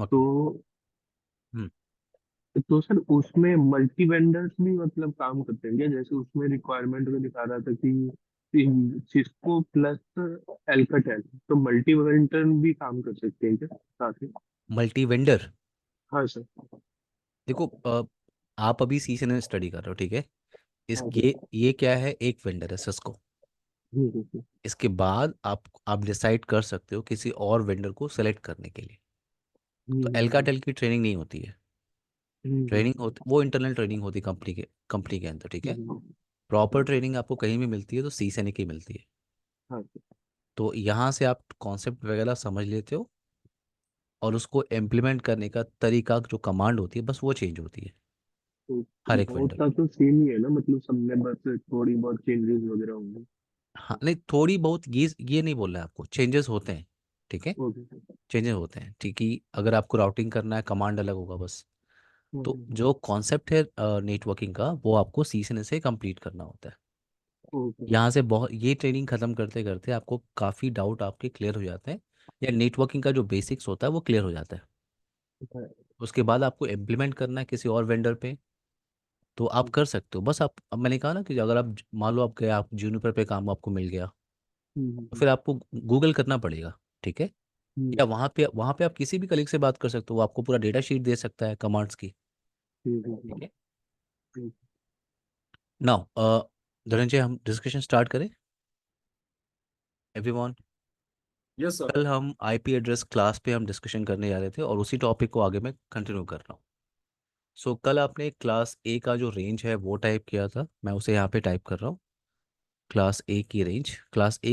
Okay. तो हम्म। तो sir उसमें मल्टी वेंडर्स भी मतलब काम करते हैं क्या? जैसे उसमें रिक्वायरमेंट में दिखा रहा था कि सिस्को प्लस एल्काटेल, तो मल्टी वेंडर भी काम कर सकते हैं क्या साथ में? Multi vendor. हाँ सर। देखो आप अभी सी से स्टडी कर रहे हो, ठीक है। इस हाँ सर। ये क्या है, एक वेंडर है सिस्को। हम्म। इसके बाद आप डिसाइड कर सकते हो किसी और वेंडर को सेलेक्ट करने के लिए। तो हम्म। एल्काटेल की ट्रेनिंग नहीं होती है। ट्रेनिंग हम्म। होती, वो इंटरनल ट्रेनिंग होती है कंपनी के अंदर, ठीक है। हम्म। प्रॉपर हाँ ट्रेनिंग आपको कहीं भी मिलती है तो सी से की मिलती है। हाँ सर। तो यहाँ से आप कॉन्सेप्ट वगैरह समझ लेते हो, और उसको इम्प्लीमेंट करने का तरीका, जो कमांड होती है, बस वो चेंज होती है तो हर एक वेंडर। होता तो सेम ही है ना, मतलब सब में बस थोड़ी बहुत चेंजेस वगैरह होंगे। हाँ, नहीं थोड़ी बहुत, ये नहीं बोल रहा है आपको, चेंजेस होते हैं, ठीक है। Okay sir. चेंजेस होते हैं, ठीक है। अगर आपको राउटिंग करना है, कमांड अलग होगा बस। तो जो कॉन्सेप्ट है नेटवर्किंग का, वो आपको सीखने से कंप्लीट करना होता है। Okay sir. यहाँ से बहुत, ये ट्रेनिंग खत्म करते करते आपको काफ़ी डाउट आपके क्लियर हो जाते हैं, या नेटवर्किंग का जो बेसिक्स होता है वो क्लियर हो जाता है। उसके बाद आपको इम्प्लीमेंट करना है किसी और वेंडर पे, तो आप कर सकते हो। बस आप, अब मैंने कहा ना कि अगर आप मान लो आप गए, आप जूनिपर पे काम आपको मिल गया, तो फिर आपको गूगल करना पड़ेगा, ठीक है। या वहाँ पे आप किसी भी कलीग से बात कर सकते हो, वो आपको पूरा डेटा शीट दे सकता है कमांड्स की, ठीक है। नाउ धनंजय, हम डिस्कशन स्टार्ट करें एवरीवन। Yes sir. कल हम आईपी एड्रेस क्लास पे हम डिस्कशन करने जा रहे थे, और उसी टॉपिक को आगे मैं कंटिन्यू कर रहा हूँ। सो कल आपने क्लास ए का जो रेंज है वो टाइप किया था, मैं उसे यहाँ पे टाइप कर रहा हूँ। क्लास ए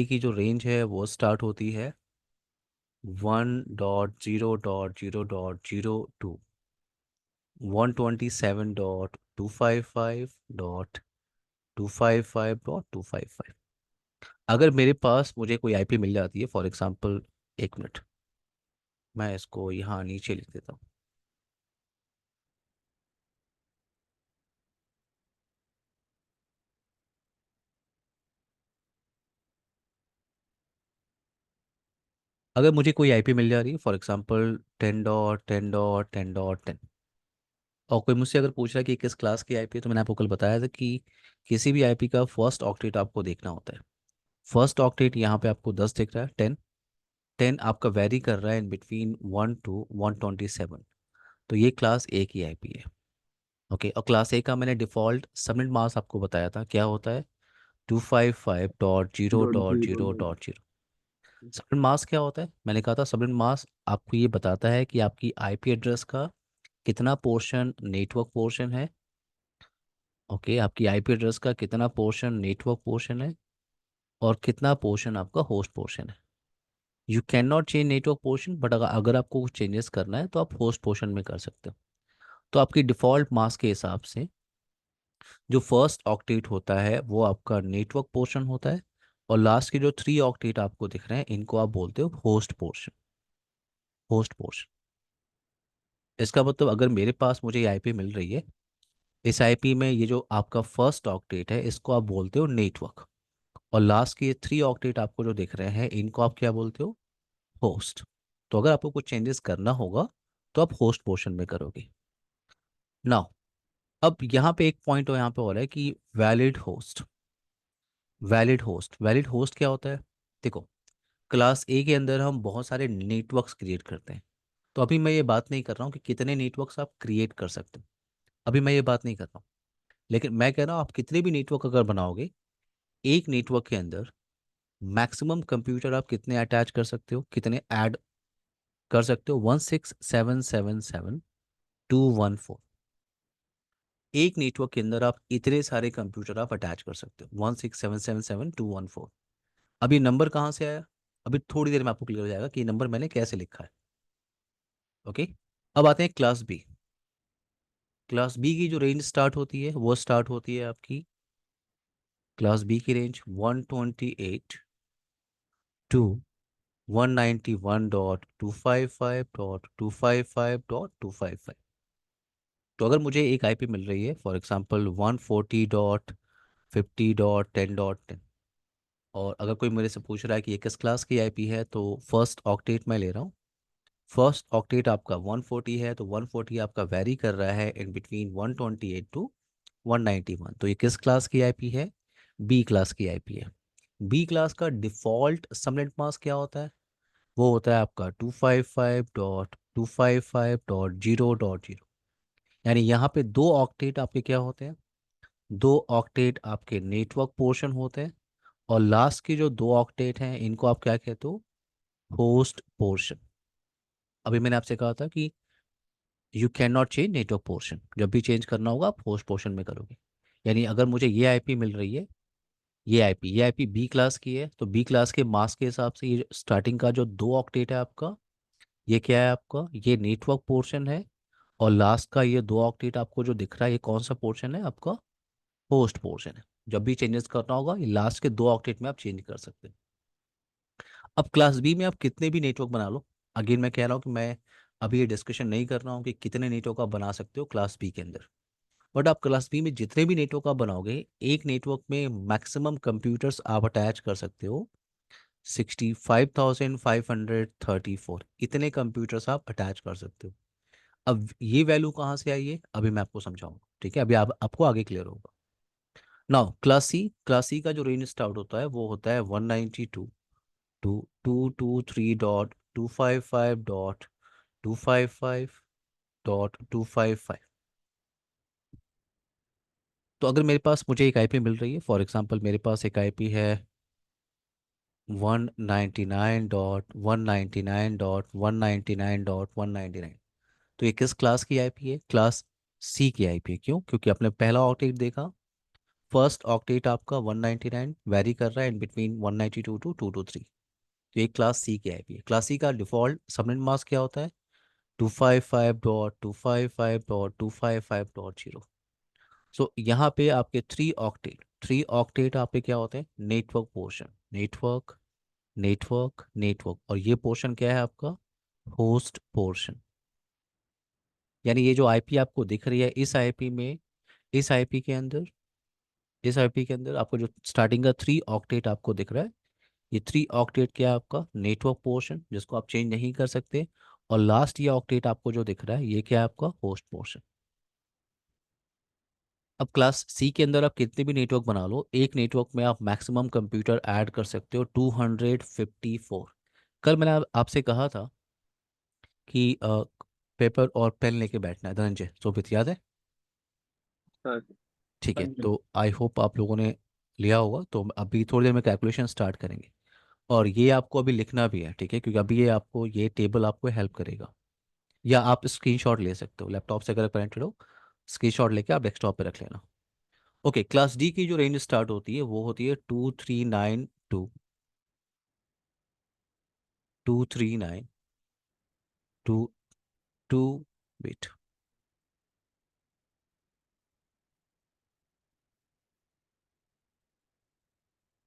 की जो रेंज है वो स्टार्ट होती है 1.0.0.0255.255.255. अगर मेरे पास मुझे कोई आईपी मिल जाती है, फॉर एग्जांपल, 1 मिनट, मैं इसको यहाँ नीचे लिख देता हूँ। अगर मुझे कोई आईपी मिल जा रही है, फॉर एग्जांपल 10.10.10.10, और कोई मुझसे अगर पूछ रहा है कि किस क्लास की आईपी है, तो मैंने आपको कल बताया था कि किसी भी आईपी का फर्स्ट ऑक्टेट आपको देखना होता है। फर्स्ट ऑक्टेट यहाँ पे आपको 10 दिख रहा है, 10। 10 आपका वेरी कर रहा है इन बिटवीन 1 to 127। तो ये क्लास ए की आईपी है। ओके, और क्लास ए का मैंने डिफ़ॉल्ट सबनेट मास्क आपको बताया था क्या होता है, 255.0 dot dot zero zero dot. Dot zero subnet mask क्या होता है, मैंने कहा था सबनेट मास्क आपको ये बताता है कि आपकी आईपी एड्रेस का कितना पोर्शन नेटवर्क पोर्शन है। ओके, आपकी आईपी एड्रेस का कितना पोर्शन नेटवर्क पोर्शन है, और कितना पोर्शन आपका होस्ट पोर्शन है। You can not change network portion, but अगर आपको कुछ चेंजेस करना है तो आप होस्ट पोर्शन में कर सकते हो। तो आपकी डिफ़ॉल्ट मास्क के हिसाब से जो फर्स्ट ऑक्टेट होता है वो आपका नेटवर्क पोर्शन होता है, और लास्ट के जो 3 ऑक्टेट आपको दिख रहे हैं, इनको आप बोलते हो होस्ट पोर्शन। होस्ट पोर्शन, इसका मतलब अगर मेरे पास मुझे ये आईपी मिल रही है, इस आईपी में ये जो आपका फर्स्ट ऑक्टेट है, इसको आप बोलते हो नेटवर्क, और लास्ट के ये 3 ऑक्टेट आपको जो दिख रहे हैं, इनको आप क्या बोलते हो, होस्ट। तो अगर आपको कुछ चेंजेस करना होगा तो आप होस्ट पोर्शन में करोगे। नाउ, अब यहाँ पे एक पॉइंट यहाँ पे हो रहा है कि वैलिड होस्ट। वैलिड होस्ट क्या होता है, देखो, क्लास ए के अंदर हम बहुत सारे नेटवर्क्स क्रिएट करते हैं। तो अभी मैं ये बात नहीं कर रहा हूँ कि कितने नेटवर्क्स आप क्रिएट कर सकते हो, अभी मैं ये बात नहीं कर रहा हूँ। लेकिन मैं कह रहा हूँ आप कितने भी नेटवर्क अगर बनाओगे, एक नेटवर्क के अंदर मैक्सिमम कंप्यूटर आप कितने अटैच कर सकते हो, कितने ऐड कर सकते हो, 16777 214। एक नेटवर्क के अंदर आप इतने सारे कंप्यूटर आप अटैच कर सकते हो, 16777 214। अब ये नंबर कहाँ से आया, अभी थोड़ी देर में आपको क्लियर हो जाएगा कि ये नंबर मैंने कैसे लिखा है। ओके, अब आते हैं क्लास बी। क्लास बी की जो रेंज स्टार्ट होती है वो स्टार्ट होती है आपकी, क्लास बी की रेंज 128 to 191.255.255.255। तो अगर मुझे एक आईपी मिल रही है, फॉर एग्जांपल 140.50.10.10, और अगर कोई मेरे से पूछ रहा है कि ये किस क्लास की आईपी है, तो फर्स्ट ऑक्टेट मैं ले रहा हूँ फर्स्ट ऑक्टेट आपका 140 है, तो 140 आपका वेरी कर रहा है इन बिटवीन 128 टू 191। तो ये किस क्लास की आईपी है? बी क्लास की आईपी है। बी क्लास का डिफ़ॉल्ट सबनेट मास्क क्या होता है? वो होता है आपका 255.255.0.0। यानी यहाँ पे दो ऑक्टेट आपके क्या होते हैं? दो ऑक्टेट आपके नेटवर्क पोर्शन होते हैं, और लास्ट के जो दो ऑक्टेट हैं इनको आप क्या कहते हो? Host portion. अभी मैंने आपसे कहा था कि you can not change network portion, जब भी चेंज करना होगा आप होस्ट पोर्शन में करोगे। यानी अगर मुझे ये आईपी मिल रही है, ये आईपी बी क्लास की है, तो बी क्लास के मास्क के हिसाब से ये स्टार्टिंग का जो दो ऑक्टेट है आपका, ये क्या है आपका? ये नेटवर्क पोर्शन है। और लास्ट का ये दो ऑक्टेट आपको जो दिख रहा है, ये कौन सा पोर्शन है आपका? होस्ट पोर्शन है। जब भी चेंजेस करना होगा ये लास्ट के दो ऑक्टेट में आप चेंज कर सकते हैं। अब क्लास बी में आप कितने भी नेटवर्क बना लो, अगेन मैं कह रहा हूँ कि मैं अभी ये डिस्कशन नहीं कर रहा हूँ कि कितने नेटवर्क आप बना सकते हो क्लास बी के अंदर। बट आप क्लास बी में जितने भी नेटवर्क आप बनाओगे, एक नेटवर्क में मैक्सिमम कंप्यूटर्स आप अटैच कर सकते हो 65,534। इतने कंप्यूटर्स आप अटैच कर सकते हो। अब ये वैल्यू कहाँ से आई है अभी मैं आपको समझाऊंगा, ठीक है? अभी आपको आगे क्लियर होगा। नाउ क्लास सी का जो रेंज स्टार्ट होता है वो होता है 192 टू 253.255.255.255। तो अगर मेरे पास मुझे एक आईपी मिल रही है, फॉर एग्जांपल मेरे पास एक आईपी है 199.199.199.199। तो ये किस क्लास की आईपी है? क्लास सी की आईपी है। क्यों? क्योंकि आपने पहला ऑक्टेट देखा, फर्स्ट ऑक्टेट आपका 199 वेरी कर रहा है इन बिटवीन 192 टू 223। तो ये क्लास सी की आईपी है। क्लास सी का डिफॉल्ट सबनेट मास्क क्या होता है? 255.255.255.0। सो यहाँ पे आपके थ्री ऑक्टेट आपके क्या होते हैं? Network portion, network, network, network. और ये पोर्शन क्या है आपका? Host portion. यानी ये जो आईपी आपको दिख रही है, इस आईपी के अंदर इस आईपी के अंदर आपको जो स्टार्टिंग का थ्री ऑक्टेट आपको दिख रहा है, ये थ्री ऑक्टेट क्या है आपका? नेटवर्क पोर्शन, जिसको आप चेंज नहीं कर सकते। और लास्ट ये ऑक्टेट आपको जो दिख रहा है, ये क्या है आपका? Host portion. अब क्लास सी के अंदर आप कितने भी नेटवर्क बना लो, एक नेटवर्क में आप मैक्सिमम कंप्यूटर ऐड कर सकते हो 254। कल मैंने आपसे कहा था कि पेपर और पेन लेके बैठना है, धनंजय सोभित, याद है? हाँ। ठीक हाँ है, जी। तो आई होप आप लोगों ने लिया होगा। तो अभी थोड़ी देर में कैलकुलेशन स्टार्ट करेंगे, और ये आपको अभी लिखना भी है, ठीक है? क्योंकि अभी ये टेबल आपको हेल्प करेगा। या आप स्क्रीनशॉट ले सकते हो लैपटॉप से, अगर कनेक्टेड हो स्क्रीनशॉट लेके आप डेस्कटॉप पे रख लेना। ओके, क्लास डी की जो रेंज स्टार्ट होती है वो होती है 239 टू वेट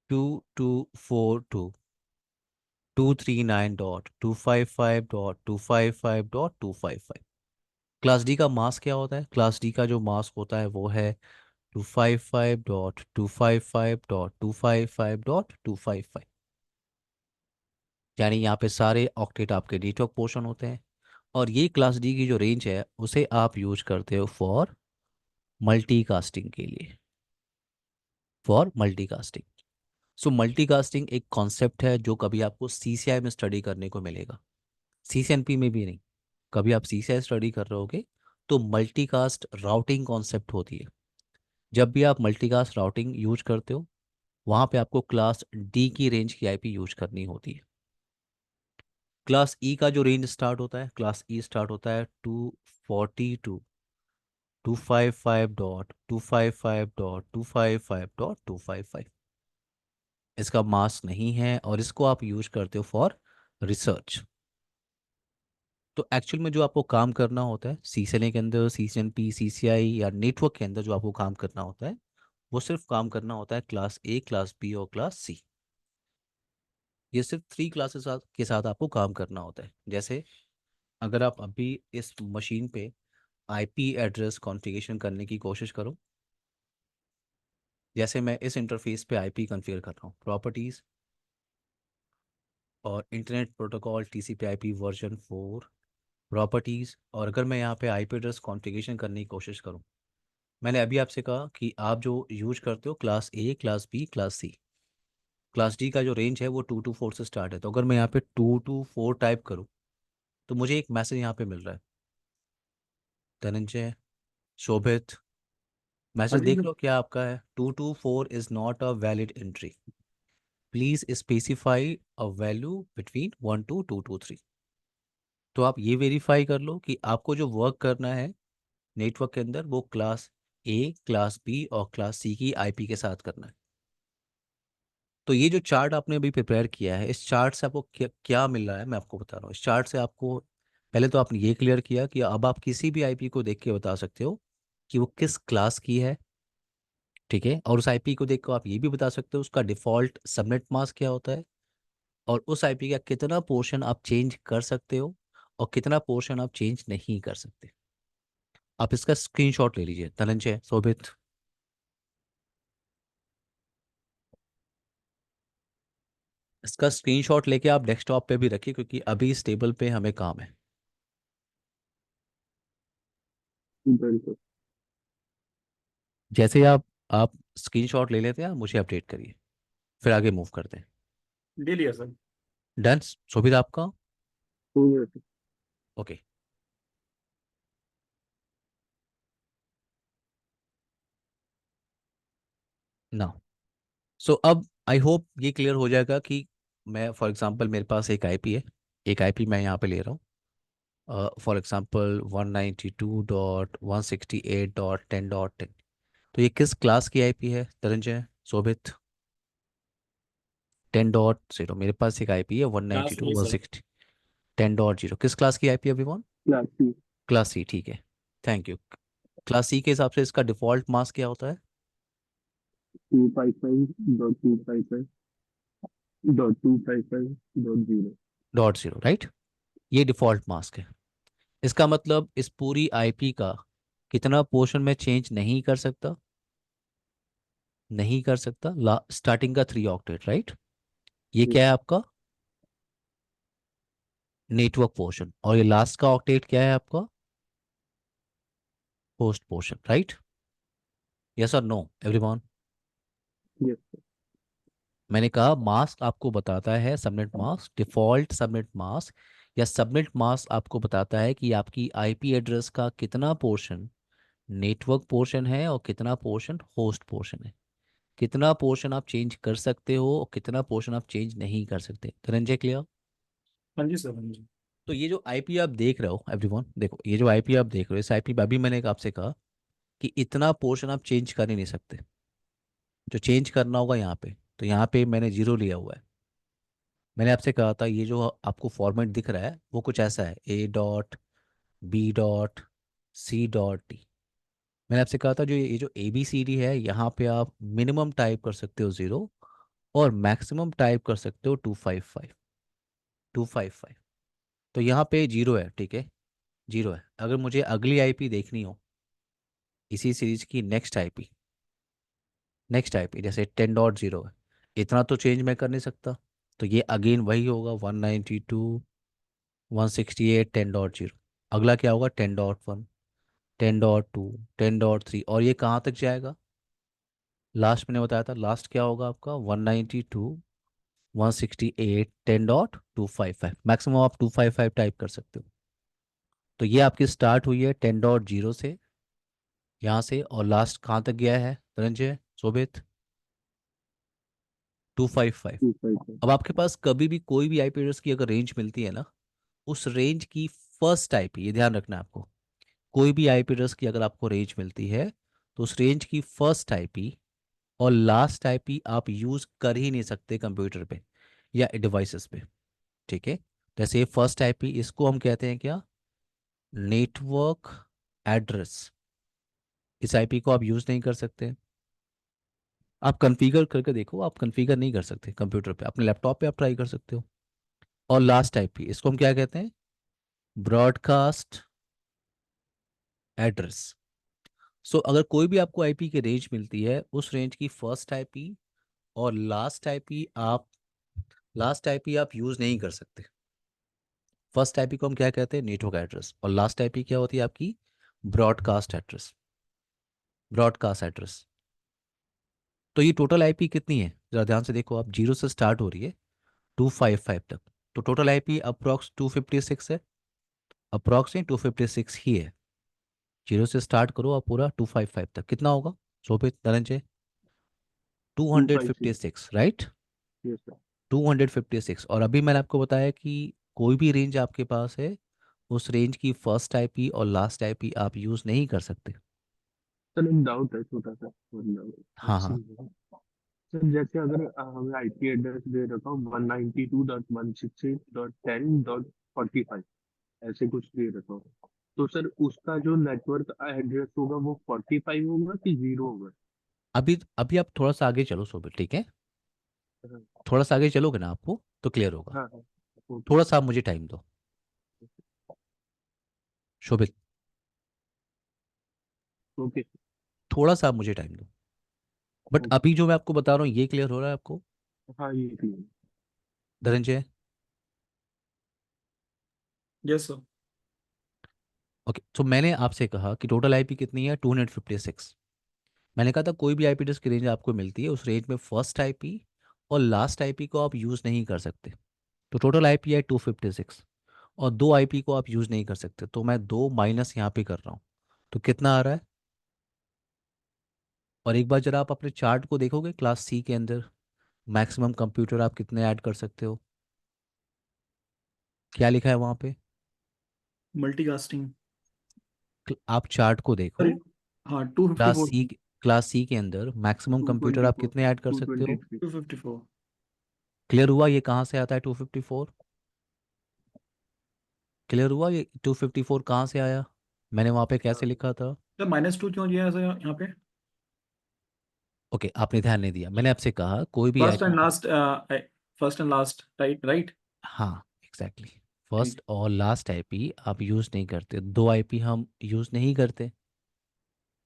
2242.239.255.255.255। क्लास डी का मास क्या होता है? क्लास डी का जो मास होता है वो है 255.255.255.255। यानी यहाँ पे सारे ऑक्टेट आपके नेटवर्क पोर्शन होते हैं। और ये क्लास डी की जो रेंज है उसे आप यूज करते हो मल्टीकास्टिंग के लिए फॉर मल्टीकास्टिंग। सो मल्टीकास्टिंग एक कॉन्सेप्ट है जो कभी आपको सीसीआई में स्टडी करने को मिलेगा, सीसीएनपी में भी नहीं। कभी आप सीसीआई स्टडी कर रहे होगे तो मल्टीकास्ट राउटिंग कॉन्सेप्ट होती है। जब भी आप मल्टीकास्ट राउटिंग यूज करते हो, वहाँ पे आपको क्लास डी की रेंज की आईपी यूज करनी होती है। क्लास ई का जो रेंज स्टार्ट होता है, क्लास ई स्टार्ट होता है 242.255.255.255.255। इसका मास नहीं है और इसको आप यूज करते हो फॉर रिसर्च। तो एक्चुअल में जो आपको काम करना होता है सीसीएनए के अंदर, सीसीएनपी, सीसीआई या नेटवर्क के अंदर, जो आपको काम करना होता है वो सिर्फ काम करना होता है क्लास ए, क्लास बी और क्लास सी। ये सिर्फ थ्री क्लासेस के साथ आपको काम करना होता है। जैसे अगर आप अभी इस मशीन पे आईपी एड्रेस कॉन्फ़िगरेशन करने की कोशिश करो, जैसे मैं इस इंटरफेस पे आईपी कॉन्फ़िगर कर रहा हूँ, प्रॉपर्टीज़, और internet protocol TCP/IP version 4, properties. और अगर मैं यहाँ पे आईपी एड्रेस कॉन्फ़िगरेशन करने की कोशिश करूँ, मैंने अभी आपसे कहा कि आप जो यूज करते हो class A, class B, class C, class D का जो रेंज है वो 2 to 4 से स्टार्ट है। तो अगर मैं यहाँ पे 2 to 4 टाइप करूँ तो मुझे एक मैसेज यहाँ पे मिल रहा है, धनंजय, शोभित, हाँ मैसेज जी देख सर। लो क्या आपका है। 2 to 4 is not a valid entry, please specify a value between 1 to 2 to 3। तो आप ये वेरीफाई कर लो कि आपको जो वर्क करना है नेटवर्क के अंदर वो क्लास ए, क्लास बी और क्लास सी की आईपी के साथ करना है। तो ये जो चार्ट आपने अभी प्रिपेयर किया है, इस चार्ट से आपको क्या क्या मिल रहा है मैं आपको बता रहा हूँ। इस चार्ट से आपको पहले तो आपने ये क्लियर किया कि अब आप किसी भी आईपी को देख के बता सकते हो कि वो किस क्लास की है, ठीक है। और उस आईपी को देख कर आप ये भी बता सकते हो उसका डिफ़ॉल्ट सबनेट मास्क क्या होता है, और उस आईपी का कितना पोर्शन आप चेंज कर सकते हो और कितना पोर्शन आप चेंज नहीं कर सकते। आप इसका स्क्रीनशॉट ले लीजिए, धनंजय, शोभित। इसका स्क्रीनशॉट लेके आप डेस्कटॉप पे भी रखिए क्योंकि अभी इस टेबल पे हमें काम है। बिल्कुल। जैसे ही आप स्क्रीनशॉट ले लेते हैं, आप मुझे अपडेट करिए, फिर आगे मूव करते हैं। ले लिया सर। डन, शोभित आपका। हो गया सर। ओके, ना, सो अब आई होप ये क्लियर हो जाएगा कि मैं फॉर एग्जांपल मेरे पास एक आईपी है, एक आईपी मैं यहाँ पे ले रहा हूँ, फॉर एग्जांपल 192.168.10.10। तो ये किस क्लास की आईपी है धनंजय, शोभित? 10.0। मेरे पास एक आईपी है one ninety class two A one sir. Sixty 10.0 किस क्लास की आईपी अभी? Class C. क्लास सी, ठीक है, थैंक यू। क्लास सी के हिसाब से इसका डिफ़ॉल्ट मास्क क्या होता है? 255.255.255.0। .0, राइट। ये डिफ़ॉल्ट मास्क है। इसका मतलब इस पूरी आईपी का कितना पोर्शन में चेंज नहीं कर सकता, नहीं कर सकता। स्टार्टिंग का 3 ऑक्टेट, राइट। ये क्या है आपका नेटवर्क पोर्शन, और ये लास्ट का ऑक्टेट क्या है आपका होस्ट पोर्शन, राइट। यस और नो एवरीवन? यस। मैंने कहा मास्क आपको बताता है subnet mask, default subnet mask या सबनेट मास्क आपको बताता है कि आपकी आईपी एड्रेस का कितना पोर्शन नेटवर्क पोर्शन है और कितना पोर्शन होस्ट पोर्शन है, कितना पोर्शन आप चेंज कर सकते हो और कितना पोर्शन आप चेंज नहीं कर सकते। धनंजय, क्लियर? हाँ जी सर, हाँ जी। तो ये जो आईपी आप देख रहे हो एवरीवन, देखो ये जो आईपी आप देख रहे हो, इस आईपी पे अभी मैंने एक आपसे कहा कि इतना पोर्शन आप चेंज कर ही नहीं सकते। जो चेंज करना होगा यहाँ पे, तो यहाँ पे मैंने जीरो लिया हुआ है। मैंने आपसे कहा था ये जो आपको फॉर्मेट दिख रहा है वो कुछ ऐसा है, A.B.C.D। मैंने आपसे कहा था जो ये जो ABCD है, यहाँ पे आप मिनिमम टाइप कर सकते हो 0 और मैक्सिमम टाइप कर सकते हो 255। तो यहाँ पे जीरो है, ठीक है, जीरो है। अगर मुझे अगली आईपी देखनी हो इसी सीरीज की, नेक्स्ट आईपी जैसे 10.0 है, इतना तो चेंज मैं कर नहीं सकता। तो ये अगेन वही होगा 192.168.10.0। अगला क्या होगा? 10.1, 10.2, 10.3, और ये कहाँ तक जाएगा? लास्ट मैंने बताया था, लास्ट क्या होगा आपका? 192.168.10.255। मैक्सिमम आप 255 टाइप कर सकते हो। तो ये आपकी स्टार्ट हुई है 10.0 से, यहाँ से, और लास्ट कहाँ तक गया है धनंजय, शोभित? 255। 255। अब आपके पास कभी भी कोई भी आईपी एड्रेस की अगर रेंज मिलती है ना, उस रेंज की फर्स्ट आईपी, ये ध्यान रखना है आपको, कोई भी आईपी एड्रेस की अगर आपको रेंज मिलती है तो उस रेंज की फर्स्ट आईपी और लास्ट आईपी आप यूज कर ही नहीं सकते कंप्यूटर पे या डिवाइसेस पे, ठीक है। जैसे ये फर्स्ट आईपी, इसको हम कहते हैं क्या? Network address. इस आईपी को आप यूज नहीं कर सकते। आप कॉन्फ़िगर करके देखो, आप कॉन्फ़िगर नहीं कर सकते कंप्यूटर पे, अपने लैपटॉप पे आप ट्राई कर सकते हो। और लास्ट आईपी, इसको हम क्या कहते हैं? Broadcast address. सो अगर कोई भी आपको आईपी की रेंज मिलती है, उस रेंज की फर्स्ट आईपी और लास्ट आईपी आप लास्ट आईपी आप यूज़ नहीं कर सकते। फर्स्ट आईपी को हम क्या कहते हैं, नेटवर्क एड्रेस, और लास्ट आईपी क्या होती है आपकी, ब्रॉडकास्ट एड्रेस। Broadcast address. तो ये टोटल आईपी कितनी है, जरा ध्यान से देखो आप, 0 से स्टार्ट हो रही है 255 तक। तो टोटल आईपी अप्रॉक्स 256 है, अप्रॉक्स 256 ही है। 0 से स्टार्ट करो आप पूरा 255 तक, कितना होगा शोभित धनंजय? 256। 256, राइट। Yes sir. 256। और अभी मैंने आपको बताया कि कोई भी रेंज आपके पास है, उस रेंज की फर्स्ट आईपी और लास्ट आईपी आप यूज़ नहीं कर सकते। सर एक डाउट है छोटा सा, मतलब हाँ आपसे हाँ। ही है। सर जैसे अगर हमें आईपी एड्रेस दे रखा हो 192.168.10.45, ऐसे कुछ दे रखा हो, तो सर उसका जो नेटवर्क एड्रेस होगा वो 45 होगा कि 0 होगा? अभी अभी आप थोड़ा सा आगे चलो शोभित, ठीक है। हाँ थोड़ा सा आगे चलोगे ना आपको तो क्लियर होगा। हाँ हाँ। ओके। थोड़ा सा आप मुझे टाइम दो शोभित, ओके। थोड़ा सा आप मुझे टाइम दो। But okay. अभी जो मैं आपको बता रहा हूँ ये क्लियर हो रहा है आपको हाँ ये clear. Dhananjay? Yes sir. Okay, तो मैंने आपसे कहा कि टोटल आईपी कितनी है, 256। मैंने कहा था कोई भी आईपी जिसकी रेंज आपको मिलती है उस रेंज में फर्स्ट आईपी और लास्ट आईपी को आप यूज़ नहीं कर सकते। तो टोटल आईपी है 256, और दो आईपी को आप यूज़ नहीं कर सकते, तो मैं दो माइनस यहाँ पे कर रहा हूँ। तो कितना आ रहा है? और एक बार जरा आप अपने चार्ट को देखोगे क्लास सी के अंदर, मैक्सिमम कंप्यूटर आप कितने ऐड कर सकते हो, क्या लिखा है वहाँ पे? मल्टीकास्टिंग। आप चार्ट को सॉरी। देखो। हाँ, 254। क्लास सी के अंदर मैक्सिमम टू कंप्यूटर ट्वेंटी आप फोर कितने ऐड कर टू सकते ट्वेंटी हो? थ्री 254। क्लियर हुआ ये कहाँ से आता है 254? क्लियर हुआ ये 254 कहाँ से आया, मैंने वहाँ पे कैसे हाँ लिखा था? सर -2 क्यों दिया है सर यहाँ पे? ओके, आपने ध्यान नहीं दिया, मैंने आपसे कहा कोई भी फर्स्ट आईपी एंड को। Last. First and last, right right. हाँ एग्जैक्टली। ठीक। फर्स्ट और लास्ट आईपी आप यूज़ नहीं करते, दो आईपी हम यूज़ नहीं करते।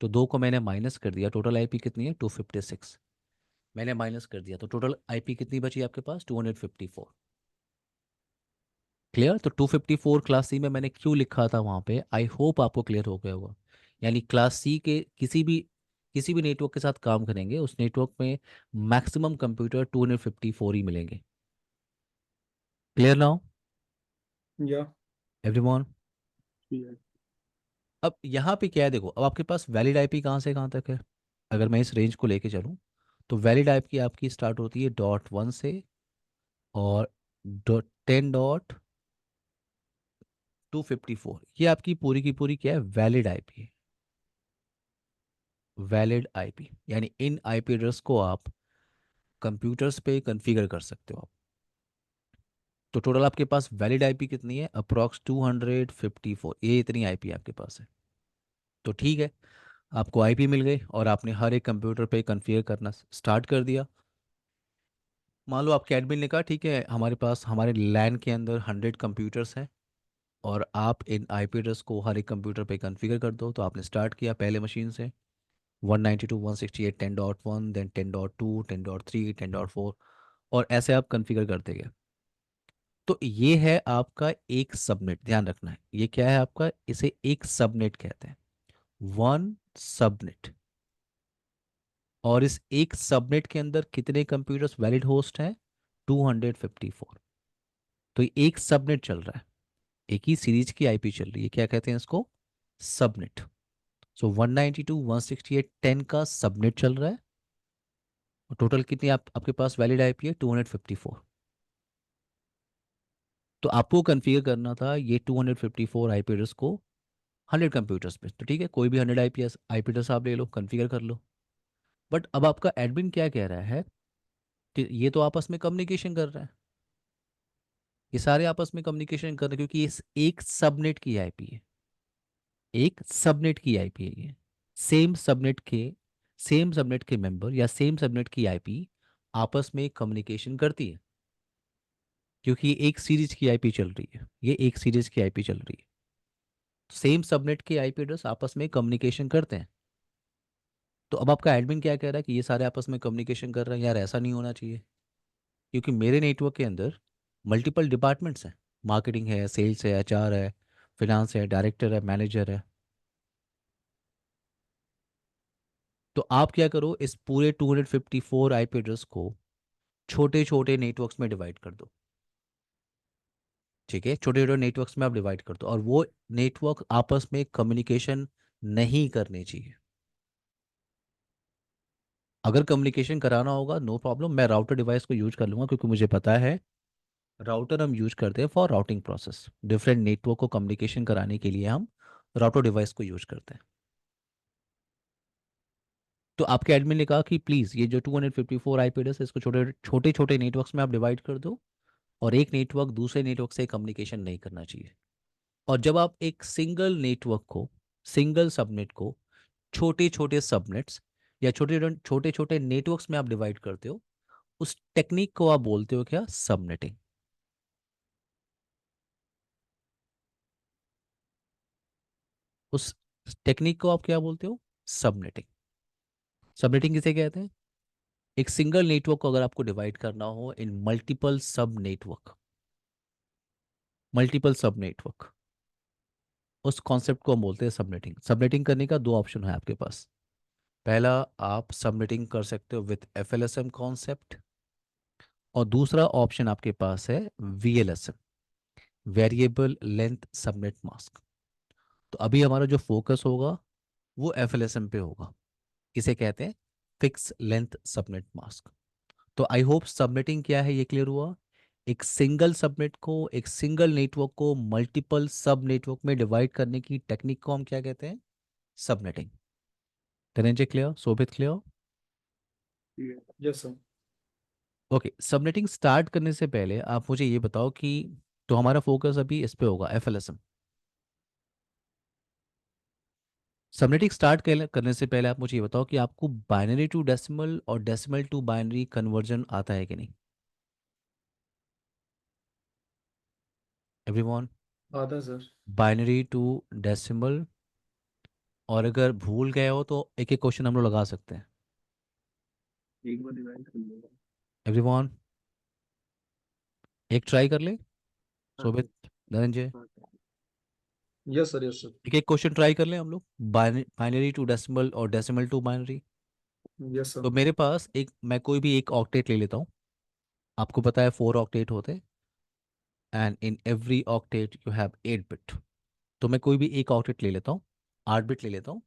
तो दो को मैंने माइनस कर दिया, टोटल आईपी कितनी है 256, मैंने माइनस कर दिया, तो टोटल आईपी कितनी बची आपके पास 254। क्लियर? तो 254 क्लास सी में मैंने क्यों लिखा था वहाँ पे, आई होप आपको क्लियर हो गया होगा। यानी क्लास सी के किसी भी नेटवर्क के साथ काम करेंगे उस नेटवर्क में मैक्सिमम कंप्यूटर 254 ही मिलेंगे। क्लियर नाउ या। एवरीवन? ठीक अब यहाँ पे क्या है देखो, अब आपके पास वैलिड आईपी कहाँ से कहाँ तक है, अगर मैं इस रेंज को लेके चलूँ, तो वैलिड आईपी आपकी स्टार्ट होती है .1 से, और 10.254, ये आपकी पूरी की पूरी क्या है, वैलिड आईपी है। वैलिड आईपी यानी इन आईपी एड्रेस को आप कंप्यूटर्स पे कॉन्फ़िगर कर सकते हो आप। तो टोटल आपके पास वैलिड आईपी कितनी है, अप्रॉक्स 254, ये इतनी आईपी आपके पास है। तो ठीक है, आपको आईपी मिल गई और आपने हर एक कंप्यूटर पे कॉन्फ़िगर करना स्टार्ट कर दिया। मान लो आपके एडमिन ने कहा ठीक है हमारे पास हमारे लैन के अंदर 100 कंप्यूटर्स हैं, और आप इन आईपी एड्रेस को हर एक कंप्यूटर पे कॉन्फ़िगर कर दो। तो आपने स्टार्ट किया पहले मशीन से, 192.168.10.1, देन 10.2, 10.3, 10.4, और ऐसे आप कॉन्फ़िगर करते गए। तो ये है आपका एक सबनेट, ध्यान रखना है ये क्या है आपका, इसे एक सबनेट कहते हैं, वन सबनेट। और इस एक सबनेट के अंदर कितने कंप्यूटर्स वैलिड होस्ट हैं, 254। तो ये एक सबनेट चल रहा है, एक ही सीरीज की आईपी चल रही है, क्या कहते हैं इसको, सबनेट। सो 192.168.10 का सबनेट चल रहा है, और टोटल कितनी आपके पास वैलिड आईपी है 254। तो आपको कन्फिगर करना था ये 254 आईपी एड्रेस को 100 कंप्यूटर्स पे, तो ठीक है कोई भी 100 आईपी एड्रेस आप ले लो, कन्फिगर कर लो। बट अब आपका एडमिन क्या कह रहा है कि ये तो आपस में कम्युनिकेशन कर रहा है, ये सारे आपस में कम्युनिकेशन कर रहे हैं, क्योंकि इस एक सबनेट की आईपी है, एक सबनेट की आईपी है ये। सेम सबनेट के सेम सबनेट के मेंबर या सेम सबनेट की आईपी आपस में कम्युनिकेशन करती है, क्योंकि ये एक सीरीज की आईपी चल रही है, ये एक सीरीज की आईपी चल रही है। सेम सबनेट के आईपी एड्रेस आपस में कम्युनिकेशन करते हैं। तो अब आपका एडमिन क्या कह रहा है कि ये सारे आपस में कम्युनिकेशन कर रहे हैं, यार ऐसा नहीं होना चाहिए, क्योंकि मेरे नेटवर्क के अंदर मल्टीपल डिपार्टमेंट्स हैं, मार्केटिंग है, सेल्स है, एचआर है, फिनांस है, डायरेक्टर है, मैनेजर है। तो आप क्या करो, इस पूरे 254 आईपी एड्रेस को छोटे छोटे नेटवर्क्स में डिवाइड कर दो। ठीक है, छोटे छोटे नेटवर्क्स में आप डिवाइड कर दो, और वो नेटवर्क आपस में कम्युनिकेशन नहीं करने चाहिए। अगर कम्युनिकेशन कराना होगा, नो प्रॉब्लम, मैं राउटर डिवाइस को यूज कर लूंगा, क्योंकि मुझे पता है राउटर हम यूज करते हैं for routing process. Different network को कम्युनिकेशन कराने के लिए हम राउटर डिवाइस को यूज करते हैं। तो आपके एडमिन ने कहा कि प्लीज़ ये जो 254 आईपी एड्रेस है, इसको छोटे छोटे छोटे नेटवर्क्स में आप डिवाइड कर दो, और एक नेटवर्क दूसरे नेटवर्क से कम्युनिकेशन नहीं करना चाहिए। और जब आप एक सिंगल नेटवर्क को, सिंगल सबनेट को छोटे छोटे सबनेट्स या छोटे छोटे छोटे नेटवर्क्स में आप डिवाइड करते हो, उस टेक्निक को आप बोलते हो क्या? सबनेटिंग। उस टेक्निक को आप क्या बोलते हो? सबनेटिंग। सबनेटिंग किसे कहते हैं? एक सिंगल नेटवर्क को अगर आपको डिवाइड करना हो इन मल्टीपल सब नेटवर्क, उस कॉन्सेप्ट को हम बोलते हैं सबनेटिंग। सबनेटिंग करने का दो ऑप्शन है आपके पास। पहला, आप सबनेटिंग कर सकते हो विथ एफएलएसएम कॉन्सेप्ट, और दूसरा ऑप्शन आपके पास है वीएलएसएम, वेरिएबल लेंथ सबनेट मास्क। तो अभी हमारा जो फोकस होगा वो एफएलएसएम पे होगा। इसे कहते हैं फिक्स लेंथ सबनेट मास्क। तो आई होप सबनेटिंग क्या है ये क्लियर हुआ। एक सिंगल सबनेट को, एक सिंगल नेटवर्क को मल्टीपल सब नेटवर्क में डिवाइड करने की टेक्निक को हम क्या कहते हैं? Subnetting. Dhananjay clear? Shobhit clear? Yes sir. Okay, subnetting start करने से पहले आप मुझे ये बताओ कि, तो हमारा फोकस अभी इस पे होगा, एफएलएसएम। सबनेटिंग स्टार्ट करने से पहले आप मुझे ये बताओ कि आपको बाइनरी टू डेसिमल और डेसिमल टू बाइनरी कन्वर्जन आता है कि नहीं? एवरीवन? आता है सर। बाइनरी टू डेसिमल, और अगर भूल गए हो तो एक एक क्वेश्चन हम लोग लगा सकते हैं। एक बार डिवाइड कर लूंगा। एवरीवन, एक ट्राई कर ले। हाँ शोभित, सर। धनंजय, हाँ sir. Yes sir, yes sir. एक एक क्वेश्चन ट्राई कर लें हम लोग, बाइनरी टू डेसिमल और decimal to binary. Yes sir. तो मेरे पास एक, मैं कोई भी एक ऑक्टेट ले लेता हूँ। आपको पता है 4 ऑक्टेट होते हैं, and in every octet you have 8 bit. तो मैं कोई भी एक ऑक्टेट ले लेता हूँ, 8 बिट ले लेता हूँ,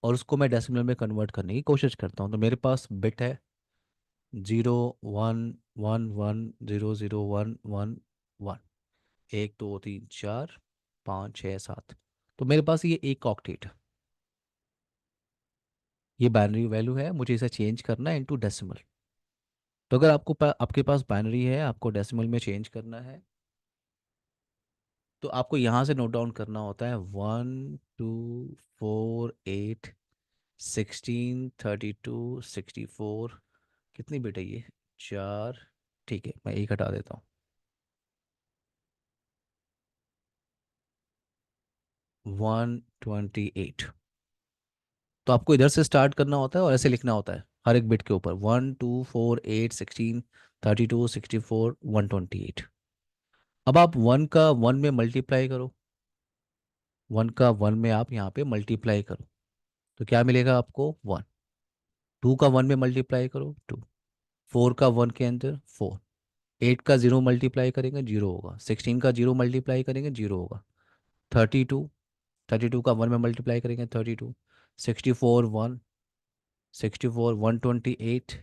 और उसको मैं डेसिमल में कन्वर्ट करने की कोशिश करता हूँ। तो मेरे पास बिट है 0 1 1 1 0 0 1 1 1, 1 2 3 4 5 6 7। तो मेरे पास ये एक ऑक्टेट है, ये बाइनरी वैल्यू है, मुझे इसे चेंज करना है इनटू डेसिमल। तो अगर आपके पास बाइनरी है, आपको डेसिमल में चेंज करना है, तो आपको यहाँ से नोट डाउन करना होता है 1 2 4 8 16 32 64। कितनी बिट है ये? 4। ठीक है, मैं एक हटा देता हूँ। 128। तो आपको इधर से स्टार्ट करना होता है और ऐसे लिखना होता है हर एक बिट के ऊपर, 1 2 4 8 16 32 64 128। अब आप वन का वन में मल्टीप्लाई करो, वन का वन में आप यहाँ पे मल्टीप्लाई करो, तो क्या मिलेगा आपको? 1। 2 का वन में मल्टीप्लाई करो, 2। 4 का वन के अंदर 4। 8 का जीरो मल्टीप्लाई करेंगे, जीरो होगा। 16 का जीरो मल्टीप्लाई करेंगे, जीरो होगा। 32, 32 का वन में मल्टीप्लाई करेंगे, 32। 64 1, 64 128।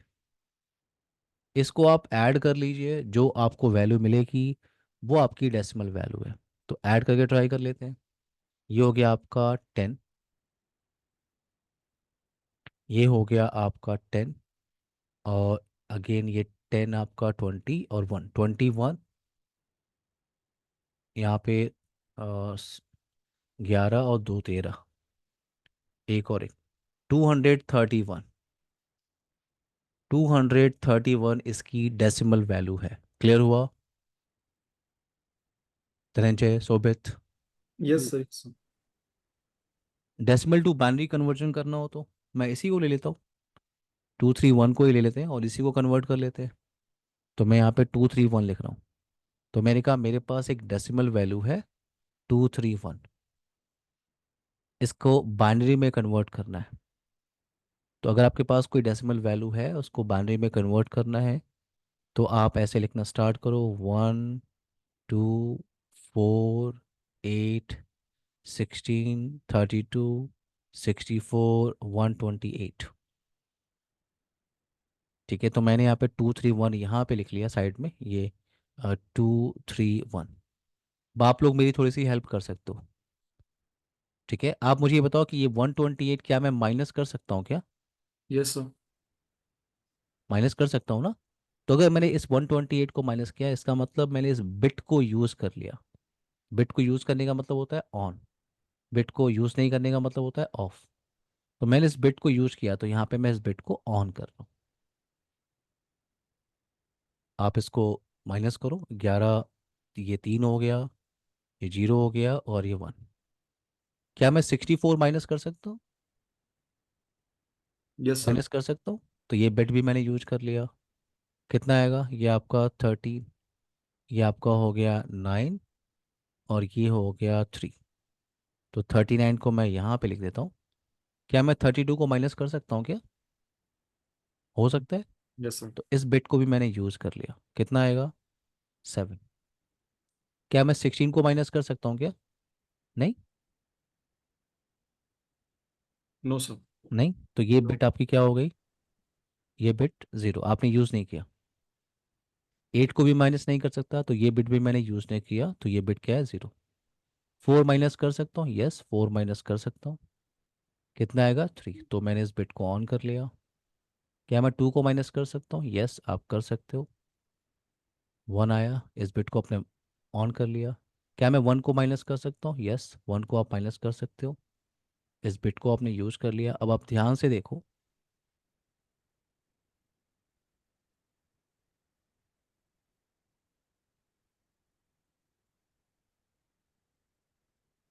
इसको आप ऐड कर लीजिए, जो आपको वैल्यू मिलेगी वो आपकी डेसिमल वैल्यू है। तो ऐड करके ट्राई कर लेते हैं। ये हो गया आपका 10, ये हो गया आपका 10, और अगेन ये 10 आपका 20 और 1 21, यहाँ पे 11 और 2 13, एक और एक, 231। 231 इसकी डेसिमल वैल्यू है। क्लियर हुआ? Dhananjay, Shobhit? Yes sir, yes sir. Decimal to binary conversion करना हो तो मैं इसी को ले लेता हूँ, 231 को ही ले लेते हैं और इसी को कन्वर्ट कर लेते हैं। तो मैं यहाँ पे 231 लिख रहा हूँ। तो मैंने कहा मेरे पास एक डेसिमल वैल्यू है 231, इसको बाइनरी में कन्वर्ट करना है। तो अगर आपके पास कोई डेसिमल वैल्यू है उसको बाइनरी में कन्वर्ट करना है, तो आप ऐसे लिखना स्टार्ट करो, 1, 2, 4, 8, 16, 32, 64, 128। ठीक है, तो मैंने यहाँ पे 231 यहाँ पे लिख लिया साइड में, ये 231। अब आप लोग मेरी थोड़ी सी हेल्प कर सकते हो। ठीक है, आप मुझे ये बताओ कि ये 128 क्या मैं माइनस कर सकता हूँ क्या? Yes sir. माइनस कर सकता हूँ ना? तो अगर मैंने इस 128 को माइनस किया, इसका मतलब मैंने इस बिट को यूज़ कर लिया। बिट को यूज़ करने का मतलब होता है ऑन, बिट को यूज़ नहीं करने का मतलब होता है ऑफ। तो मैंने इस बिट को यूज़ किया, तो यहाँ पे मैं इस बिट को ऑन कर रहा हूँ। आप इसको माइनस करो, 11, ये 3 हो गया, ये 0 हो गया और ये 1। क्या मैं 64 माइनस कर सकता हूँ? Yes sir. माइनस कर सकता हूँ। तो ये बिट भी मैंने यूज कर लिया। कितना आएगा? ये आपका 13, ये आपका हो गया 9 और ये हो गया 3। तो 39 को मैं यहाँ पे लिख देता हूँ। क्या मैं 32 को माइनस कर सकता हूँ क्या? हो सकता है। Yes sir. तो इस बिट को भी मैंने यूज़ कर लिया। कितना आएगा? 7। क्या मैं 16 को माइनस कर सकता हूँ क्या? नहीं। No sir. नहीं, तो ये नो। बिट आपकी क्या हो गई? ये बिट 0, आपने यूज़ नहीं किया। 8 को भी माइनस नहीं कर सकता, तो ये बिट भी मैंने यूज़ नहीं किया, तो ये बिट क्या है? 0। 4 माइनस कर सकता हूँ, यस 4 माइनस कर सकता हूँ। कितना आएगा? 3। तो मैंने इस बिट को ऑन कर लिया। क्या मैं 2 को माइनस कर सकता हूँ? यस आप कर सकते हो। 1 आया, इस बिट को अपने ऑन कर लिया। क्या मैं 1 को माइनस कर सकता हूँ? यस 1 को आप माइनस कर सकते हो। इस बिट को आपने यूज़ कर लिया। अब आप ध्यान से देखो।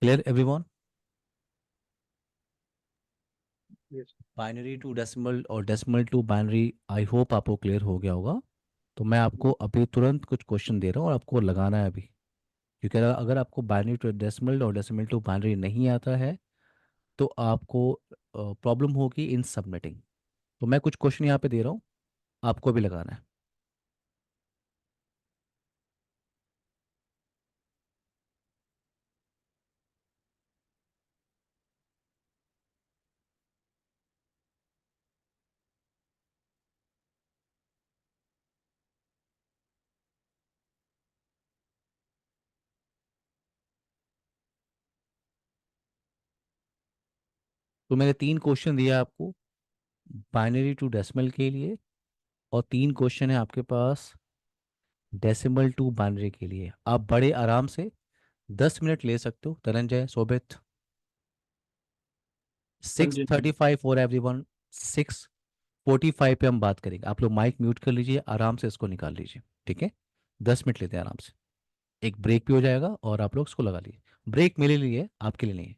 Clear everyone? Yes. Binary to decimal और decimal to binary, I hope आपको क्लियर हो गया होगा। तो मैं आपको अभी तुरंत कुछ क्वेश्चन दे रहा हूँ और आपको लगाना है अभी। क्योंकि अगर आपको बाइनरी टू डेसिमल और डेसिमल टू बाइनरी नहीं आता है, तो आपको प्रॉब्लम होगी इन सबमिटिंग। तो मैं कुछ क्वेश्चन यहाँ पे दे रहा हूँ, आपको भी लगाना है। तो मैंने 3 क्वेश्चन दिया आपको बाइनरी टू डेसिमल के लिए, और 3 क्वेश्चन है आपके पास डेसिमल टू बाइनरी के लिए। आप बड़े आराम से 10 मिनट ले सकते हो। धनंजय, शोभित, हाँ six ji. Thirty five for everyone. 6:45 पे हम बात करेंगे। आप लोग माइक म्यूट कर लीजिए, आराम से इसको निकाल लीजिए। ठीक है, 10 मिनट लेते हैं आराम से। एक ब्रेक भी हो जाएगा और आप लोग इसको लगा लीजिए। ब्रेक मेरे लिए है, आपके लिए नहीं है।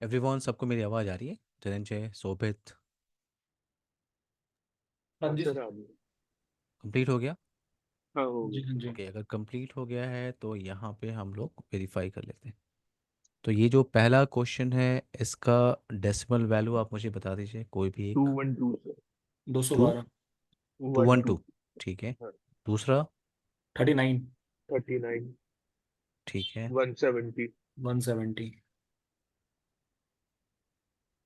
एवरीवन, सबको मेरी आवाज़ आ रही है? धनंजय, शोभित, हाँ जी सर आ गए। कंप्लीट हो गया? हाँ हो जी, गया। हाँ जी। ओके, अगर कंप्लीट हो गया है तो यहाँ पे हम लोग वेरीफाई कर लेते हैं। तो ये जो पहला क्वेश्चन है, इसका डेसिमल वैल्यू आप मुझे बता दीजिए, कोई भी एक। 212 सर। 2, 212। 12। 212, ठीक है। हाँ। दूसरा? 39। 39। ठीक है। 170। 170।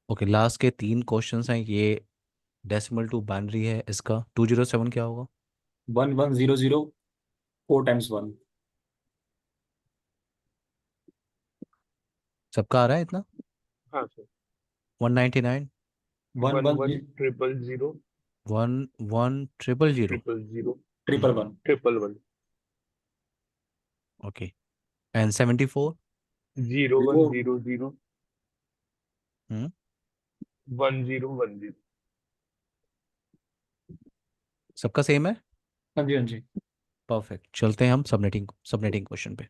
ओके, लास्ट के तीन क्वेश्चंस हैं ये। डेसिमल टू बाइनरी है, इसका 207 क्या होगा? 1100। 4 टाइम्स 1। सबका आ रहा है इतना? हाँ sir. 199? One one one one triple zero. 11000? Triple zero. Triple one. Triple one. Okay, and 74? 0100। हम्म 1010। सबका सेम है? हाँ जी, हाँ जी। परफेक्ट, चलते हैं हम सबनेटिंग सबनेटिंग क्वेश्चन पे।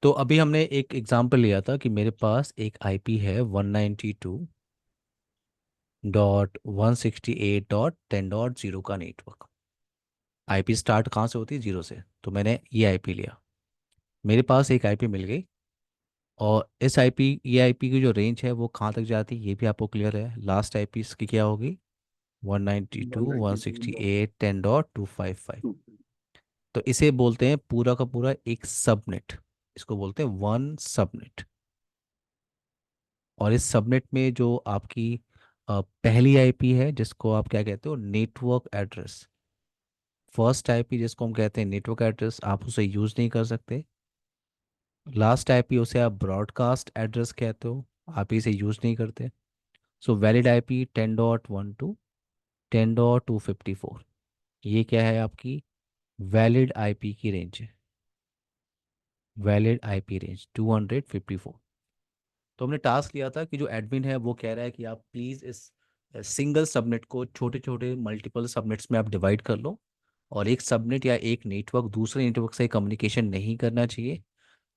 तो अभी हमने एक एग्जांपल लिया था कि मेरे पास एक आईपी है 192.168.10.0 का नेटवर्क। आईपी स्टार्ट कहाँ से होती है? जीरो से। तो मैंने ये आईपी लिया, मेरे पास एक आईपी मिल गई। और इस आईपी ये आईपी की जो रेंज है वो कहाँ तक जाती है ये भी आपको क्लियर है। लास्ट आईपी इसकी क्या होगी? One ninety two one 192 sixty dot eight ten dot two five five 2। तो इसे बोलते हैं पूरा का पूरा एक सबनेट। इसको बोलते हैं वन सबनेट। और इस सबनेट में जो आपकी पहली आईपी है जिसको आप क्या कहते हो? Network address. फर्स्ट आईपी जिसको हम कहते हैं नेटवर्क एड्रेस, आप उसे यूज़ नहीं कर सकते। लास्ट आईपी उसे आप ब्रॉडकास्ट एड्रेस कहते हो, आप इसे यूज़ नहीं करते। सो वैलिड आईपी 10.12 10.254, ये क्या है आपकी वैलिड आईपी की रेंज है। Valid IP range 254। तो हमने टास्क लिया था कि जो एडमिन है वो कह रहा है कि आप प्लीज़ इस सिंगल सबनेट को छोटे छोटे मल्टीपल सबनेट्स में आप डिवाइड कर लो। और एक सबनेट या एक नेटवर्क दूसरे नेटवर्क से कम्युनिकेशन नहीं करना चाहिए।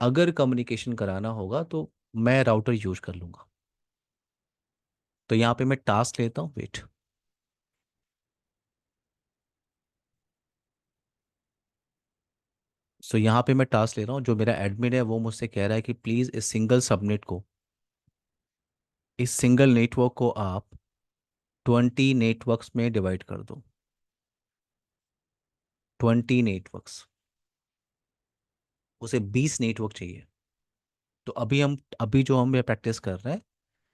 अगर कम्युनिकेशन कराना होगा तो मैं राउटर यूज कर लूँगा। तो यहाँ पे मैं टास्क लेता हूँ, वेट। सो यहाँ पे मैं टास्क ले रहा हूँ, जो मेरा एडमिन है वो मुझसे कह रहा है कि प्लीज़ इस सिंगल सबनेट को, इस सिंगल नेटवर्क को आप 20 नेटवर्क्स में डिवाइड कर दो। 20 नेटवर्क्स, उसे 20 नेटवर्क चाहिए। तो अभी जो हम ये प्रैक्टिस कर रहे हैं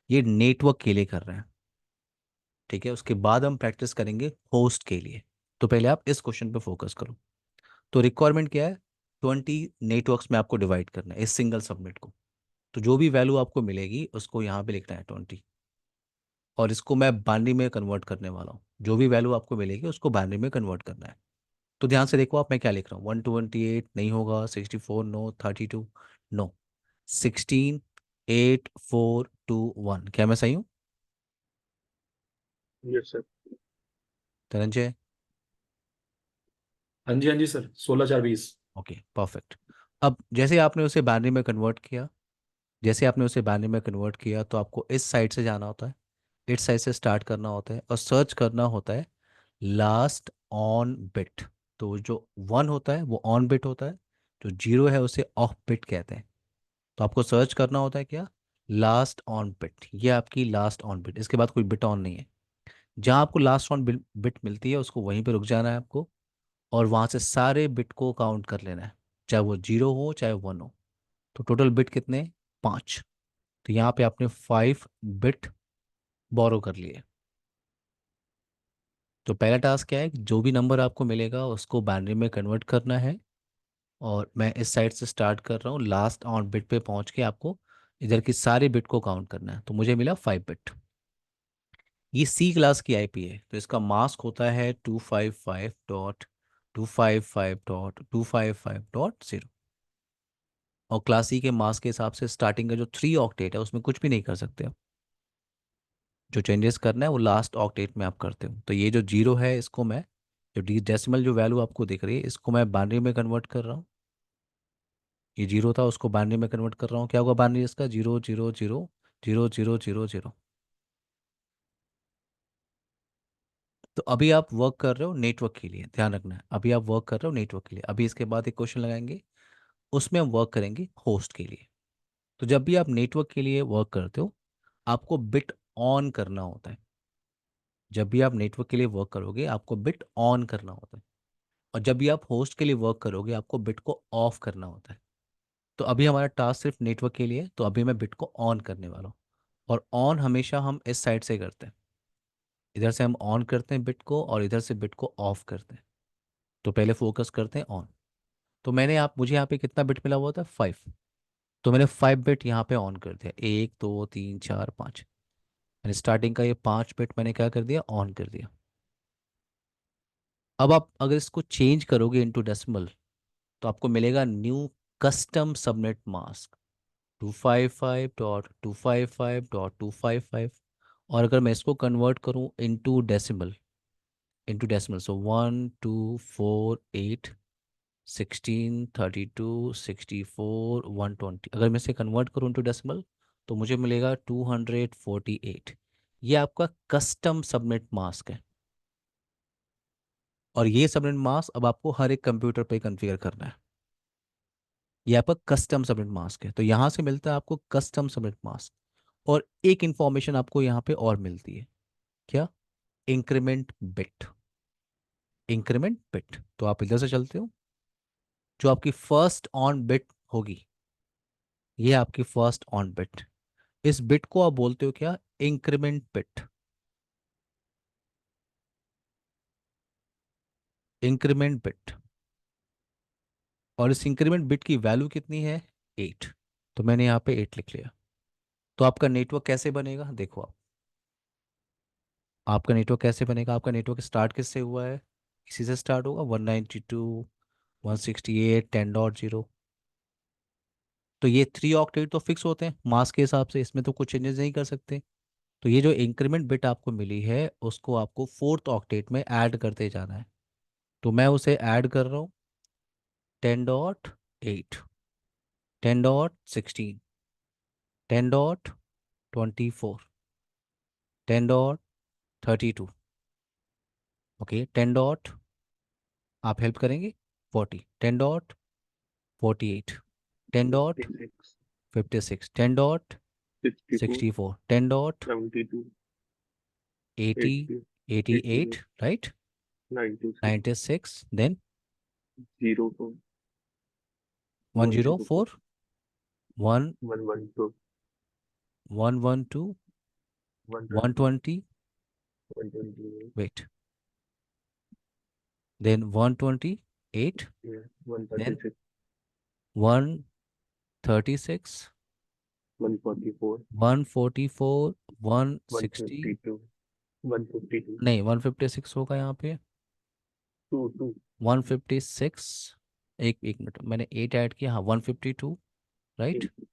ये नेटवर्क के लिए कर रहे हैं, ठीक है। उसके बाद हम प्रैक्टिस करेंगे होस्ट के लिए। तो पहले आप इस क्वेश्चन पे फोकस करो। तो रिक्वायरमेंट क्या है? 20 नेटवर्क्स में आपको डिवाइड करना है इस सिंगल सबनेट को। तो जो भी वैल्यू आपको मिलेगी उसको यहाँ पे लिखना है 20। और इसको मैं बाइनरी में कन्वर्ट करने वाला हूँ, जो भी वैल्यू आपको मिलेगी उसको बाइनरी में कन्वर्ट करना है। तो ध्यान से देखो आप, मैं क्या लिख रहा हूँ। 128 नहीं होगा, 64 नो, 32 नो, 16, 8, 4, 2, 1। क्या मैं सही हूँ यस सर। धनंजय? हाँ जी, हाँ जी सर। 16 4 20। Okay, perfect. अब जैसे आपने उसे बाइनरी में कन्वर्ट किया, जैसे आपने उसे बाइनरी में कन्वर्ट किया तो आपको इस साइड से जाना होता है, इस साइड से स्टार्ट करना होता है और सर्च करना होता है लास्ट ऑन बिट। तो जो 1 होता है वो ऑन बिट होता है, जो 0 है उसे ऑफ बिट कहते हैं। तो आपको सर्च करना होता है क्या? Last on bit. ये आपकी लास्ट ऑन बिट, इसके बाद कोई बिट ऑन नहीं है। जहाँ आपको लास्ट ऑन बिट मिलती है उसको वहीं पे रुक जाना है आपको। और वहाँ से सारे बिट को काउंट कर लेना है, चाहे वो 0 हो चाहे 1 हो। तो टोटल बिट कितने? 5। तो यहाँ पे आपने 5 बिट बोरो कर लिए। तो पहला टास्क क्या है कि जो भी नंबर आपको मिलेगा उसको बाइनरी में कन्वर्ट करना है। और मैं इस साइड से स्टार्ट कर रहा हूँ, लास्ट ऑन बिट पे पहुँच के आपको इधर की सारे बिट को काउंट करना है। तो मुझे मिला 5 बिट। ये सी क्लास की आईपी है तो इसका मास्क होता है 255.255.255.0। और क्लास सी के मास्क के हिसाब से स्टार्टिंग का जो 3 ऑक्टेट है उसमें कुछ भी नहीं कर सकते आप। जो चेंजेस करना है वो लास्ट ऑक्टेट में आप करते हो। तो ये जो 0 है इसको मैं, जो डी डेसिमल जो वैल्यू आपको दिख रही है इसको मैं बाइनरी में कन्वर्ट कर रहा हूँ। ये 0 था उसको बाइनरी में कन्वर्ट कर रहा हूँ। क्या होगा बाइनरी इसका? 0 0 0, 0 0 0 0। तो अभी आप वर्क कर रहे हो नेटवर्क के लिए, ध्यान रखना है, अभी आप वर्क कर रहे हो नेटवर्क के लिए। अभी इसके बाद एक क्वेश्चन लगाएंगे, उसमें हम वर्क करेंगे होस्ट के लिए। तो जब भी आप नेटवर्क के लिए वर्क करते हो, आपको बिट ऑन करना होता है। जब भी आप नेटवर्क के लिए वर्क करोगे, आपको बिट ऑन करना होता है। और जब भी आप होस्ट के लिए वर्क करोगे, आपको बिट को ऑफ करना होता है। तो अभी हमारा टास्क सिर्फ नेटवर्क के लिए है, तो अभी मैं बिट को ऑन करने वाला हूँ। और ऑन हमेशा हम इस साइड से करते हैं, इधर से हम ऑन करते हैं बिट को, और इधर से बिट को ऑफ करते हैं। तो पहले फोकस करते हैं ऑन। तो मुझे यहाँ पे कितना बिट मिला हुआ था, 5। तो मैंने 5 बिट यहाँ पे ऑन कर दिया, 1 2 3 4 5। मैंने स्टार्टिंग का ये 5 बिट मैंने क्या कर दिया, ऑन कर दिया। अब आप अगर इसको चेंज करोगे इनटू डेसिमल, तो आपको मिलेगा न्यू कस्टम सबनेट मास्क 255.255.255। और अगर मैं इसको कन्वर्ट करूँ इनटू डेसिमल, सो 1 2 4 8 16 32 64 120, अगर मैं इसे कन्वर्ट करूँ इनटू डेसिमल, तो मुझे मिलेगा 248। ये आपका कस्टम सबनेट मास्क है। और ये सबनेट मास्क अब आपको हर एक कंप्यूटर पे कॉन्फ़िगर करना है। ये आपका कस्टम सबनेट मास्क है, तो यहाँ से मिलता है आपको कस्टम सबनेट मास्क। और एक इंफॉर्मेशन आपको यहाँ पे और मिलती है, क्या, इंक्रीमेंट बिट। इंक्रीमेंट बिट, तो आप इधर से चलते हो, जो आपकी फर्स्ट ऑन बिट होगी, ये आपकी फर्स्ट ऑन बिट। इस बिट को आप बोलते हो क्या, इंक्रीमेंट बिट। Increment bit. और इस इंक्रीमेंट बिट की वैल्यू कितनी है, 8। तो मैंने यहाँ पे 8 लिख लिया। तो आपका नेटवर्क कैसे बनेगा, देखो आप, आपका नेटवर्क कैसे बनेगा, आपका नेटवर्क स्टार्ट किससे हुआ है, इसी से स्टार्ट होगा, 192.168.10.0। तो ये 3 ऑक्टेट तो फिक्स होते हैं मास के हिसाब से, इसमें तो कुछ चेंजेस नहीं कर सकते। तो ये जो इंक्रीमेंट बिट आपको मिली है, उसको आपको 4th ऑक्टेट में ऐड करते जाना है। तो मैं उसे ऐड कर रहा हूँ, 10.8, 10.16, 10.24, 10.32, ओके, 10 आप हेल्प करेंगे, 40, 10.48, ten dot 56, fifty six 64, 10.64, 10.80, 72, eighty 80, eight, 88, right, 96, 96, then 04, 104, 104, 1 112, 112, 120, 120, 128, wait, then 128, yeah, then 136, 136, 144, 144, 160, 152, 152, नहीं 156 होगा यहाँ पे, 22, 156, एक एक मिनट, मैंने 8 ऐड किया, हाँ 152, right, 8,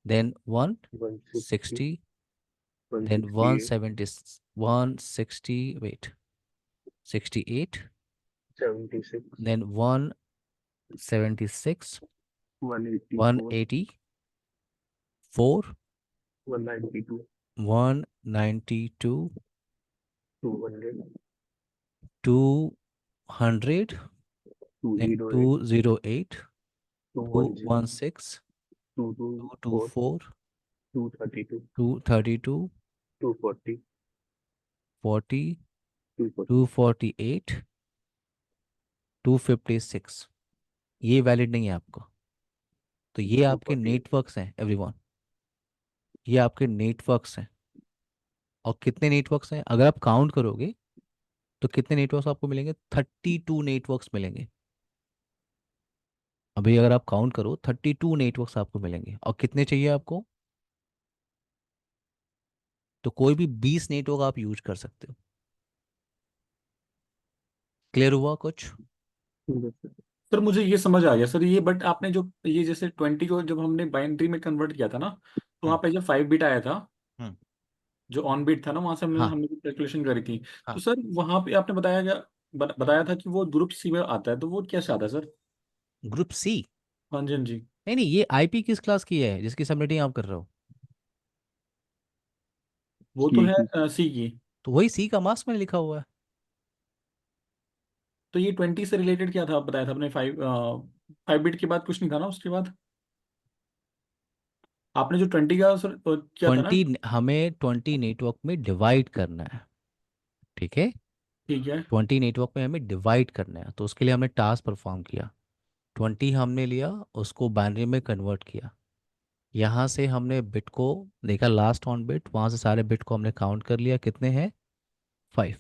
then 160, 160, then 168, 170, 160, wait, 68, 76, then 176, 184, 184, 192, 192, 200, 200, then 208, 208, 210, 216, 224, 224, 232, 232, 240, 40, 240, 248, 256। ये वैलिड नहीं है आपका। तो ये आपके 248, नेटवर्क्स हैं एवरीवन, ये आपके नेटवर्क्स हैं। और कितने नेटवर्क्स हैं, अगर आप काउंट करोगे, तो कितने नेटवर्क्स आपको मिलेंगे, 32 नेटवर्क्स मिलेंगे। अभी अगर आप काउंट करो, 32 नेटवर्क्स आपको मिलेंगे। और कितने चाहिए आपको, तो कोई भी 20 नेटवर्क आप यूज कर सकते हो। क्लियर हुआ कुछ। सर मुझे ये समझ आ गया सर, ये बट आपने जो ये जैसे 20 को जब हमने बाइनरी में कन्वर्ट किया था ना, तो वहाँ हम्म। पे जब 5 बिट आया था, हम्म। जो ऑन बिट था ना, वहां से हमने हाँ। हमने कैलकुलेशन करी थी। तो हाँ। सर वहां पे आपने बताया था कि वो ग्रुप सी में आता है, तो वो कैसे आता है सर? ग्रुप सी, हाँ जी, हाँ जी। नहीं नहीं, ये आईपी किस क्लास की है जिसकी सबनेटिंग आप कर रहे हो। वो तो सी की। है सी की। तो वही सी का मास्क मैंने लिखा हुआ है। तो ये 20 से रिलेटेड क्या था, आप बताया था आपने, 5 बिट के बाद कुछ नहीं था ना उसके बाद? आपने जो 20 का सर किया था ना। 20 हमें 20 नेटवर्क में डिवाइड करना है। ठीक है। ठीक है। 20 नेटवर्क में हमें डिवाइड करना है, तो उसके लिए हमने टास्क परफॉर्म किया। 20 हमने लिया, उसको बाइनरी में कन्वर्ट किया। यहाँ से हमने बिट को देखा, लास्ट ऑन बिट, वहाँ से सारे बिट को हमने काउंट कर लिया, कितने हैं? 5।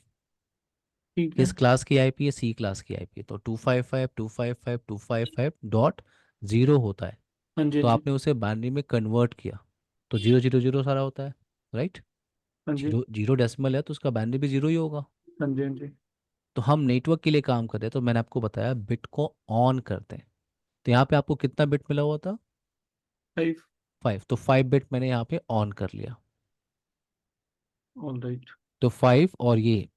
ठीक है। किस क्लास की आईपी है? सी क्लास की आईपी है, तो 255 होता है। हाँ जी, तो हाँ जी। आपने उसे बाइनरी में कन्वर्ट किया, तो 000 सारा होता है, राइट। हाँ जी, जीरो जीरो डेसिमल है, तो उसका बाइनरी भी जीरो ही होगा। हाँ जी, हाँ जी। तो हम नेटवर्क के लिए काम कर रहे हैं, तो मैंने आपको बताया बिट को ऑन करते हैं। तो यहाँ पे आपको कितना बिट मिला हुआ था? 5। 5, तो 5 बिट मैंने यहाँ पे ऑन कर लिया। All right. तो 5 और ये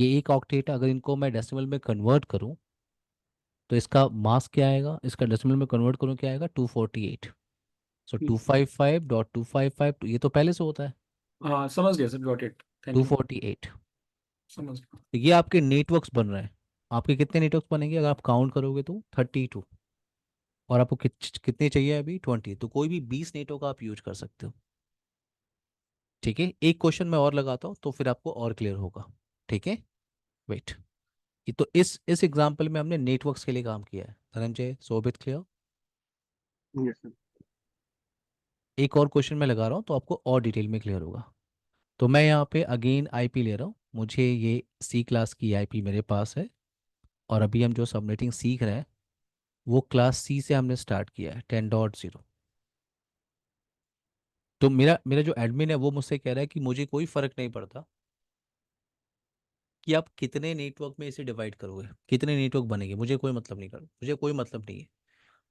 एक ऑक्टेट है, अगर इनको मैं डेसिमल में कन्वर्ट करूँ तो इसका मास क्या आएगा? इसका डेसिमल में कन्वर्ट करूँ क्या आएगा? 248। सो ठीक। 255.255, ये तो पहले से होता है। हाँ, समझ गया sir, got it. Two thank you. Forty eight समझ गया। तो ये आपके नेटवर्क्स बन रहे हैं। आपके कितने नेटवर्क्स बनेंगे अगर आप काउंट करोगे? तो 32। और आपको कितने चाहिए अभी? 20, तो कोई भी 20 नेटवर्क आप यूज कर सकते हो। ठीक है, एक क्वेश्चन मैं और लगाता हूँ तो फिर आपको और क्लियर होगा। ठीक है, वेट। ये तो इस एग्जाम्पल में हमने नेटवर्क्स के लिए काम किया है। धनंजय, सोबित, क्लियर? Yes sir. एक और क्वेश्चन मैं लगा रहा हूँ तो आपको और डिटेल में क्लियर होगा। तो मैं यहाँ पे अगेन आईपी ले रहा हूँ, मुझे ये सी क्लास की आईपी मेरे पास है। और अभी हम जो सबनेटिंग सीख रहे हैं वो क्लास सी से हमने स्टार्ट किया है, 10.0। तो मेरा मेरा जो एडमिन है वो मुझसे कह रहा है कि मुझे कोई फ़र्क नहीं पड़ता कि आप कितने नेटवर्क में इसे डिवाइड करोगे, कितने नेटवर्क बनेंगे, मुझे कोई मतलब नहीं, कर मुझे कोई मतलब नहीं है।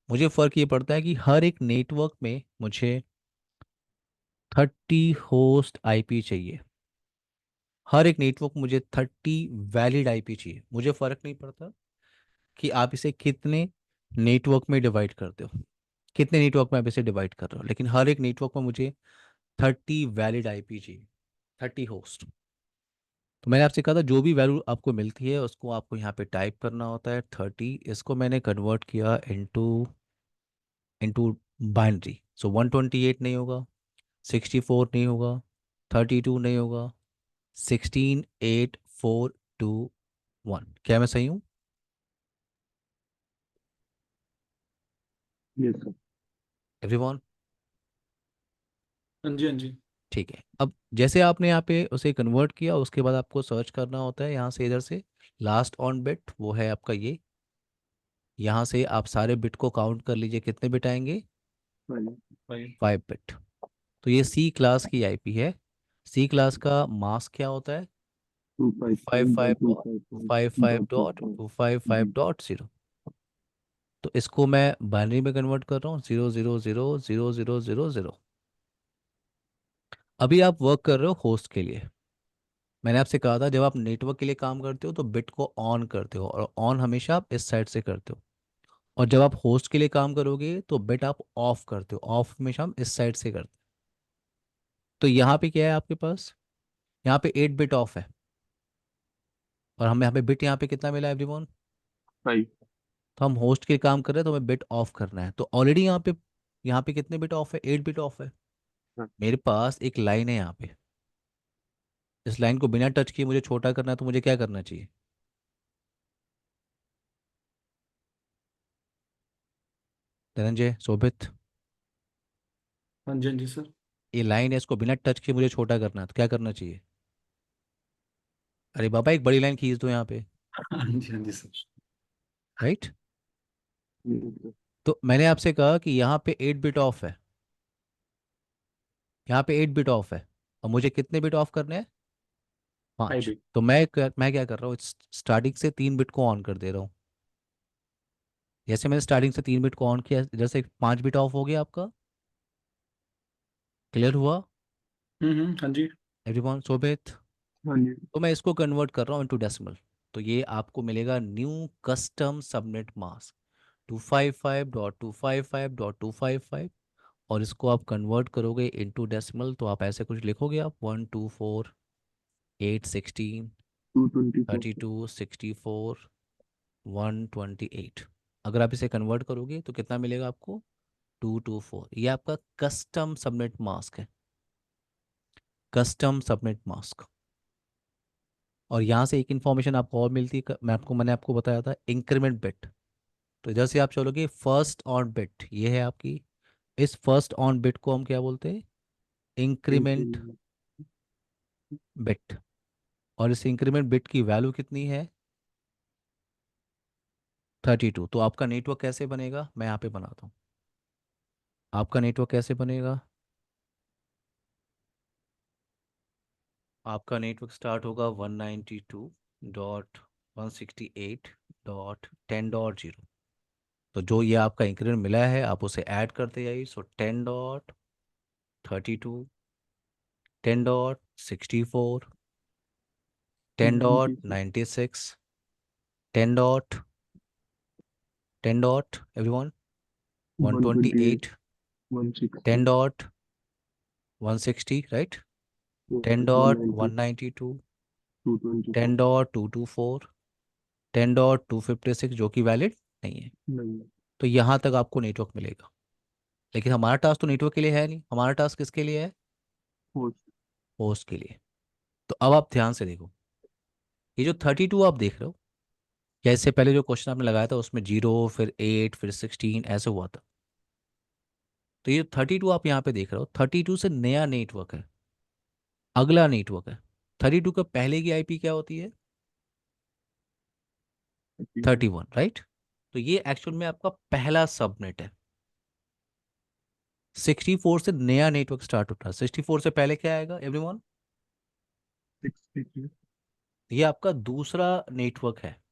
मुझे फ़र्क ये पड़ता है कि हर एक नेटवर्क में मुझे 30 होस्ट आईपी चाहिए। हर एक नेटवर्क मुझे 30 वैलिड आईपी चाहिए। मुझे फ़र्क नहीं पड़ता कि आप इसे कितने नेटवर्क में डिवाइड करते हो, कितने नेटवर्क में आप इसे डिवाइड कर रहे हो, लेकिन हर एक नेटवर्क में मुझे 30 वैलिड आईपी चाहिए, 30 होस्ट। तो मैंने आपसे कहा था जो भी वैल्यू आपको मिलती है उसको आपको यहाँ पे टाइप करना होता है 30। इसको मैंने कन्वर्ट किया इनटू इनटू बाइनरी। सो 128 नहीं होगा, 64 नहीं होगा, 32 नहीं होगा, 16, 8, 4, 2, 1। क्या मैं सही हूँ? Yes sir. एवरीवन? हाँ जी, हाँ जी। ठीक है, अब जैसे आपने यहाँ पे उसे कन्वर्ट किया उसके बाद आपको सर्च करना होता है यहाँ से, इधर से लास्ट ऑन बिट वो है आपका ये। यहाँ से आप सारे बिट को काउंट कर लीजिए, कितने बिट आएंगे? हाँ जी। 5। 5 बिट। तो ये सी क्लास की आईपी है। सी क्लास का मास्क क्या होता है? Two two five five five five dot two dot five two five five five dot two dot five two five five जी। डॉट जीरो तो इसको मैं बाइनरी में कन्वर्ट कर रहा हूँ, 0000000। अभी आप वर्क कर रहे हो होस्ट के लिए। मैंने आपसे कहा था जब आप नेटवर्क के लिए काम करते हो तो बिट को ऑन करते हो, और ऑन हमेशा आप इस साइड से करते हो। और जब आप होस्ट के लिए काम करोगे तो बिट आप ऑफ करते हो, ऑफ हमेशा हम इस साइड से करते हैं। तो यहाँ पे क्या है आपके पास? यहाँ पे 8 बिट ऑफ है, और हमें यहाँ पे बिट यहाँ पे कितना मिला एवरीवन? फाइव। तो हम होस्ट के काम कर रहे हैं तो हमें बिट ऑफ करना है। तो ऑलरेडी यहाँ पे कितने बिट ऑफ है? 8 बिट ऑफ है। हाँ। मेरे पास एक लाइन है यहाँ पे, इस लाइन को बिना टच किए मुझे छोटा करना है, तो मुझे क्या करना चाहिए? धनंजय, शोभित, हाँ जी, हाँ जी सर। ये लाइन है, इसको बिना टच किए मुझे छोटा करना है, तो क्या करना चाहिए? अरे बाबा, एक बड़ी लाइन खींच दो यहाँ पे, हाँ जी, हाँ जी सर। राइट। जी। तो मैंने आपसे कहा कि यहाँ पे 8 बिट ऑफ है, यहाँ पे 8 बिट ऑफ है, और मुझे कितने बिट ऑफ करने हैं? 5। 5 बिट। तो मैं क्या कर रहा हूँ, स्टार्टिंग से 3 बिट को ऑन कर दे रहा हूँ। जैसे मैंने स्टार्टिंग से 3 बिट को ऑन किया, इधर से 5 बिट ऑफ हो गया आपका। क्लियर हुआ हाँ जी। एवरीवन? शोभित? हाँ जी। तो मैं इसको कन्वर्ट कर रहा हूँ इनटू डेसिमल। तो ये आपको मिलेगा न्यू कस्टम सबनेट मास्क, 255.255.255। और इसको आप कन्वर्ट करोगे इनटू डेसिमल, तो आप ऐसे कुछ लिखोगे, आप 124 8 16 224। 32 64 128। अगर आप इसे कन्वर्ट करोगे तो कितना मिलेगा आपको? 224। ये आपका कस्टम सबनेट मास्क है, कस्टम सबनेट मास्क। और यहाँ से एक इन्फॉर्मेशन आपको और मिलती है, मैंने आपको बताया था इंक्रीमेंट बिट। तो इधर से आप चलोगे फर्स्ट ऑन बिट, ये है आपकी। इस फर्स्ट ऑन बिट को हम क्या बोलते हैं? Increment increment. बिट। और इस इंक्रीमेंट बिट की वैल्यू कितनी है? 32। तो आपका नेटवर्क कैसे बनेगा, मैं यहाँ पे बनाता हूँ। आपका नेटवर्क कैसे बनेगा? आपका नेटवर्क स्टार्ट होगा 192.168.10.0। तो जो ये आपका इंक्रीमेंट मिला है आप उसे ऐड करते जाइए। So 10.32, 10.64, ten dot 96। Ninety six 10 dot everyone one one twenty twenty eight. Eight one ten sixty. Dot 160, right? Ten one dot ninety. 192, 224। 10.224, 10.256 जो कि वैलिड नहीं है। नहीं। तो यहाँ तक आपको नेटवर्क मिलेगा। लेकिन हमारा टास्क तो नेटवर्क के लिए है नहीं, हमारा टास्क किसके लिए है? होस्ट। होस्ट के लिए। तो अब आप ध्यान से देखो, ये जो 32 आप देख रहे हो, क्या इससे पहले जो क्वेश्चन आपने लगाया था उसमें 0 फिर 8 फिर 16 ऐसे हुआ था? तो ये 32 आप यहाँ पे देख रहे हो, 32 से नया नेटवर्क है, अगला नेटवर्क है। 32 का पहले की आईपी क्या होती है? 31, राइट? तो ये एक्चुअल में आपका पहला सबनेट है। 64 से नया नेटवर्क स्टार्ट होता है। 64 से पहले क्या आएगा एवरीवन? 63। ये आपका दूसरा नेटवर्क है।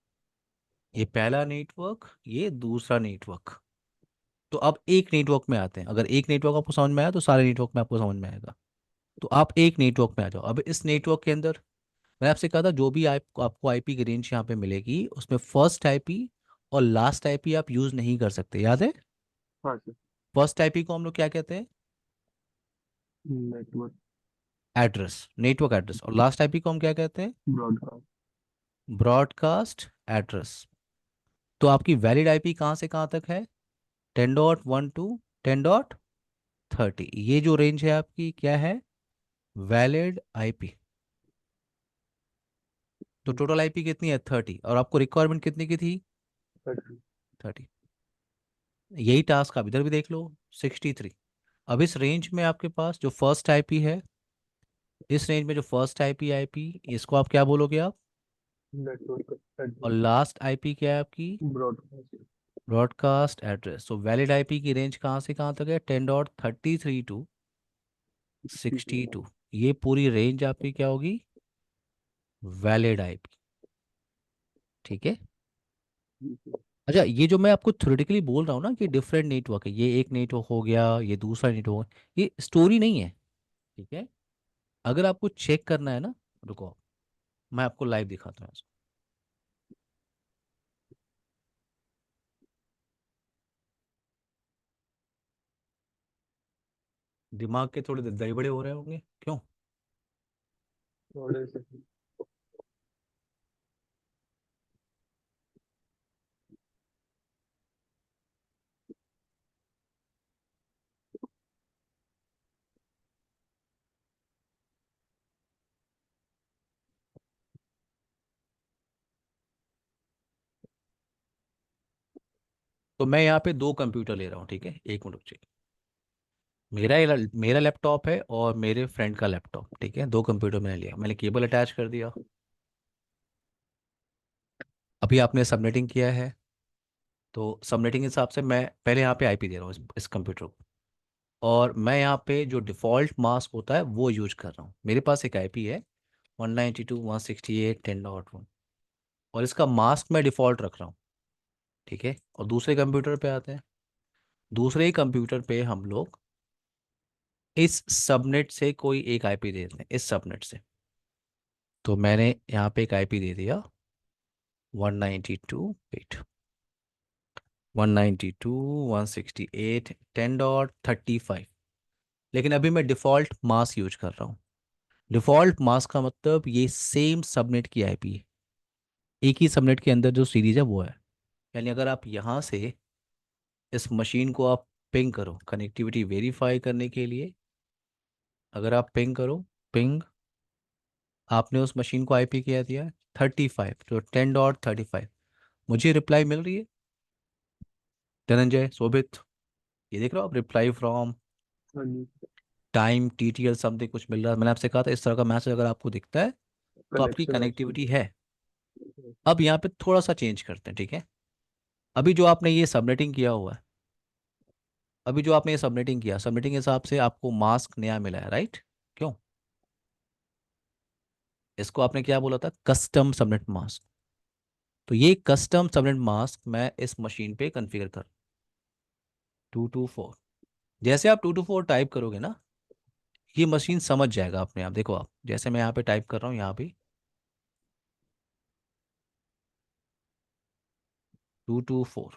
ये पहला नेटवर्क, ये दूसरा नेटवर्क। तो अब एक नेटवर्क में आते हैं। अगर एक नेटवर्क आपको समझ में आया तो सारे नेटवर्क में आपको समझ में आएगा। तो आप एक नेटवर्क में आ जाओ। अब इस नेटवर्क के अंदर मैंने आपसे कहा था जो भी आपको आईपी की रेंज यहाँ पे मिलेगी उसमें फर्स्ट आईपी और लास्ट आईपी आप यूज नहीं कर सकते, याद है? हाँ सर। फर्स्ट आईपी को हम लोग क्या कहते हैं? नेटवर्क। Address, network address. और लास्ट आईपी को हम क्या कहते हैं? ब्रॉडकास्ट। Broadcast address. तो आपकी वैलिड आईपी कहाँ से कहाँ तक है? 10.1 टू 10.30। ये जो रेंज है आपकी क्या है? Valid IP. तो टोटल आईपी कितनी है? 30। और आपको रिक्वायरमेंट कितनी की थी? 30। यही टास्क आप इधर भी देख लो, 63। अब इस रेंज में आपके पास जो फर्स्ट आईपी है, इस रेंज में जो फर्स्ट आईपी इसको आप क्या बोलोगे आप? नेटवर्क और एड्रेस। लास्ट आईपी क्या है आपकी? ब्रॉडकास्ट। Broadcast address. तो वैलिड आईपी की रेंज कहाँ से कहाँ तक है? 10.33 टू 62। ये पूरी रेंज आपकी क्या होगी? Valid IP. ठीक है। अच्छा, ये जो मैं आपको थ्योरेटिकली बोल रहा हूँ ना कि डिफरेंट नेटवर्क है, ये एक नेटवर्क हो गया, ये दूसरा नेटवर्क, ये स्टोरी नहीं है। ठीक है। अगर आपको चेक करना है ना, रुको मैं आपको लाइव दिखाता हूँ इसको। दिमाग के थोड़े दही बड़े हो रहे होंगे, क्यों? थोड़े से। तो मैं यहाँ पे दो कंप्यूटर ले रहा हूँ, ठीक है, एक मिनट रुक। मेरा लैपटॉप है और मेरे फ्रेंड का लैपटॉप, ठीक है, दो कंप्यूटर मैंने लिया, मैंने केबल अटैच कर दिया। अभी आपने सबनेटिंग किया है, तो सबनेटिंग के हिसाब से मैं पहले यहाँ पे आईपी दे रहा हूँ इस कंप्यूटर को। और मैं यहाँ पे जो डिफ़ॉल्ट मास्क होता है वो यूज कर रहा हूँ। मेरे पास एक आईपी है 192.168.10.1, और इसका मास्क मैं डिफ़ॉल्ट रख रहा हूँ। ठीक है। और दूसरे कंप्यूटर पे आते हैं। दूसरे ही कंप्यूटर पे हम लोग इस सबनेट से कोई एक आईपी दे देते हैं, इस सबनेट से। तो मैंने यहाँ पे एक आईपी दे दिया 192.8। 192 168 10.35। लेकिन अभी मैं डिफ़ॉल्ट मास्क यूज कर रहा हूँ। डिफ़ॉल्ट मास्क का मतलब ये सेम सबनेट की आईपी है, एक ही सबनेट के अंदर जो सीरीज है वो है। यानी अगर आप यहाँ से इस मशीन को आप पिंग करो कनेक्टिविटी वेरीफाई करने के लिए, अगर आप पिंग करो, पिंग, आपने उस मशीन को आईपी क्या दिया है, 35, तो 10.35, मुझे रिप्लाई मिल रही है। धनंजय, शोभित, ये देख रहे हो आप, रिप्लाई फ्रॉम हाँ जी। टाइम टीटीएल समथिंग कुछ मिल रहा है। मैंने आपसे कहा था इस तरह का मैसेज अगर आपको दिखता है तो आपकी कनेक्शन ऑप्शन। कनेक्टिविटी है। अब यहाँ पे थोड़ा सा चेंज करते हैं, ठीक है। अभी जो आपने ये सबनेटिंग किया हुआ है, अभी जो आपने ये सबनेटिंग किया, सबनेटिंग के हिसाब से आपको मास्क नया मिला है, राइट? क्यों? इसको आपने क्या बोला था, कस्टम सबनेट मास्क। तो ये कस्टम सबनेट मास्क मैं इस मशीन पे कॉन्फ़िगर कर 224। जैसे आप 224 टाइप करोगे ना, ये मशीन समझ जाएगा अपने आप। देखो आप, जैसे मैं यहाँ पे टाइप कर रहा हूँ, यहाँ पे 224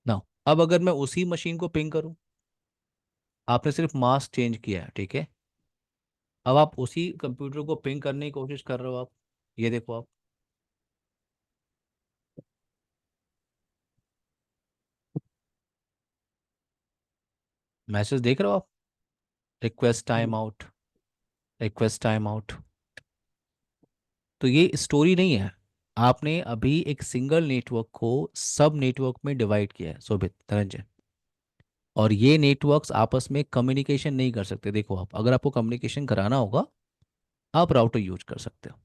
ना। अब अगर मैं उसी मशीन को पिंग करूँ, आपने सिर्फ मास्क चेंज किया है, ठीक है। अब आप उसी कंप्यूटर को पिंग करने की कोशिश कर रहे हो आप, ये देखो आप, मैसेज देख रहे हो आप, request time out, request time out. तो ये स्टोरी नहीं है, आपने अभी एक सिंगल नेटवर्क को सब नेटवर्क में डिवाइड किया है, शोभित, धनंजय। और ये नेटवर्क्स आपस में कम्युनिकेशन नहीं कर सकते। देखो आप, अगर आपको कम्युनिकेशन कराना होगा आप राउटर यूज कर सकते हो।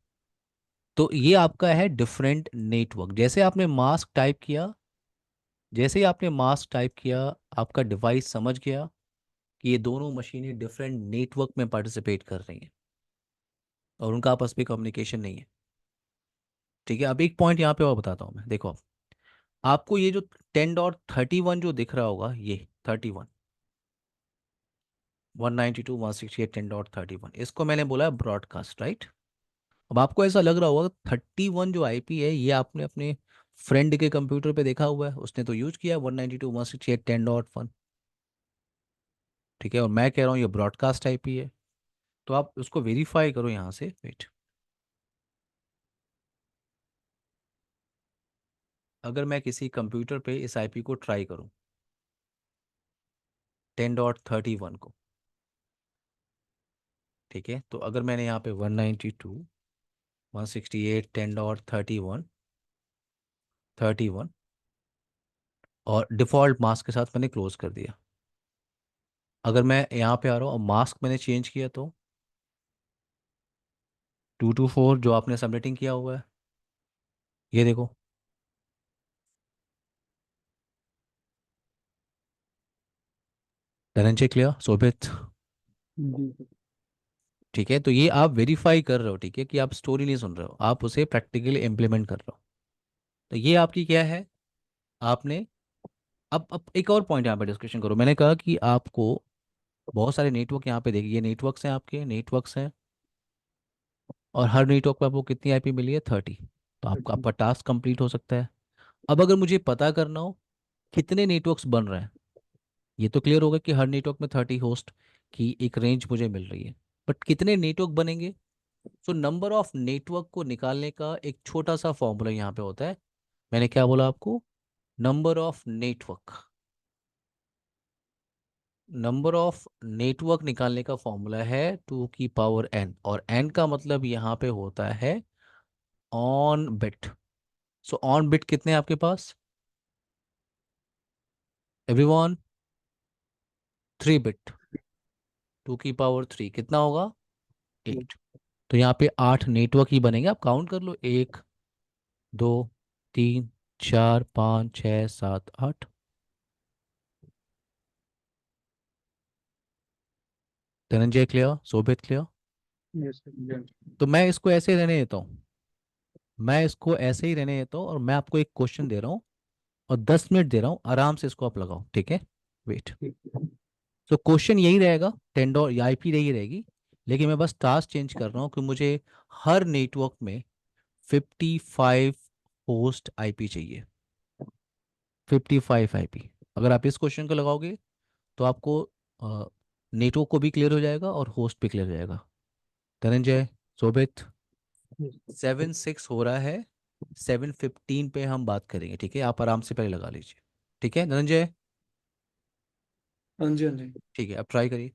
तो ये आपका है डिफरेंट नेटवर्क। जैसे आपने मास्क टाइप किया, जैसे ही आपने मास्क टाइप किया, आपका डिवाइस समझ गया कि ये दोनों मशीनें डिफरेंट नेटवर्क में पार्टिसिपेट कर रही हैं और उनका आपस में कम्युनिकेशन नहीं है, ठीक है। अब एक पॉइंट यहाँ पे और बताता हूँ मैं। देखो आप, आपको ये जो 10.31 जो दिख रहा होगा, ये 31, 192.168.10.31, इसको मैंने बोला ब्रॉडकास्ट, राइट। अब आपको ऐसा लग रहा होगा 31 जो आईपी है ये आपने अपने फ्रेंड के कंप्यूटर पे देखा हुआ है, उसने तो यूज किया 192.168.10.1, ठीक है। और मैं कह रहा हूँ ये ब्रॉडकास्ट आईपी है। तो आप उसको वेरीफाई करो यहाँ से, वेट। अगर मैं किसी कंप्यूटर पे इस आईपी को ट्राई करूँ, 10.31 को, ठीक है, तो अगर मैंने यहाँ पे 192.168.10.31 और डिफ़ॉल्ट मास्क के साथ मैंने क्लोज कर दिया, अगर मैं यहाँ पे आ रहा हूँ और मास्क मैंने चेंज किया, तो 224 जो आपने सबमिटिंग किया हुआ है, ये देखो, धनंजय, क्लियर, शोभित, जी सर। ठीक है। तो ये आप वेरीफाई कर रहे हो, ठीक है, कि आप स्टोरी नहीं सुन रहे हो, आप उसे प्रैक्टिकली इम्प्लीमेंट कर रहे हो। तो ये आपकी क्या है, आपने, अब एक और पॉइंट यहाँ पे डिस्कशन करो। मैंने कहा कि आपको बहुत सारे नेटवर्क यहाँ पे देखिए, ये नेटवर्क्स हैं, आपके नेटवर्क्स हैं, और हर नेटवर्क पे आपको कितनी आईपी मिली है, 30। तो आपका अच्छा। आपका टास्क कंप्लीट हो सकता है। अब अगर मुझे पता करना हो कितने नेटवर्क्स बन रहे हैं, ये तो क्लियर होगा कि हर नेटवर्क में 30 होस्ट की एक रेंज मुझे मिल रही है, बट कितने नेटवर्क बनेंगे। सो नंबर ऑफ नेटवर्क को निकालने का एक छोटा सा फॉर्मूला यहाँ पे होता है। मैंने क्या बोला आपको, number of network, number of network निकालने का फॉर्मूला है 2 की पावर n, और n का मतलब यहाँ पे होता है on bit. So on bit कितने हैं आपके पास, एवरीवन, 3 बिट। 2 की पावर 3 कितना होगा, 8। तो यहाँ पे 8 नेटवर्क ही बनेंगे, आप काउंट कर लो, 1, 2, 3, 4, 5, 6, 7, 8। Dhananjay clear, Shobhit clear. Yes sir. तो मैं इसको ऐसे रहने देता हूँ, मैं इसको ऐसे ही रहने देता हूँ, और मैं आपको एक क्वेश्चन दे रहा हूँ और 10 मिनट दे रहा हूँ, आराम से इसको आप लगाओ, ठीक है। वेट। ठीक है। तो क्वेश्चन यही रहेगा, 10 या आईपी यही रहेगी, लेकिन मैं बस टास्क चेंज कर रहा हूँ कि मुझे हर नेटवर्क में 55 होस्ट आईपी चाहिए, 55 आईपी। अगर आप इस क्वेश्चन को लगाओगे तो आपको नेटवर्क को भी क्लियर हो जाएगा और होस्ट भी क्लियर हो जाएगा। धनंजय, शोभित, 7-6 हो रहा है, 7:15 पे हम बात करेंगे, ठीक है? आप आराम से पहले लगा लीजिए, ठीक है धनंजय? हाँ जी, हाँ जी। ठीक है, अब ट्राई करिए।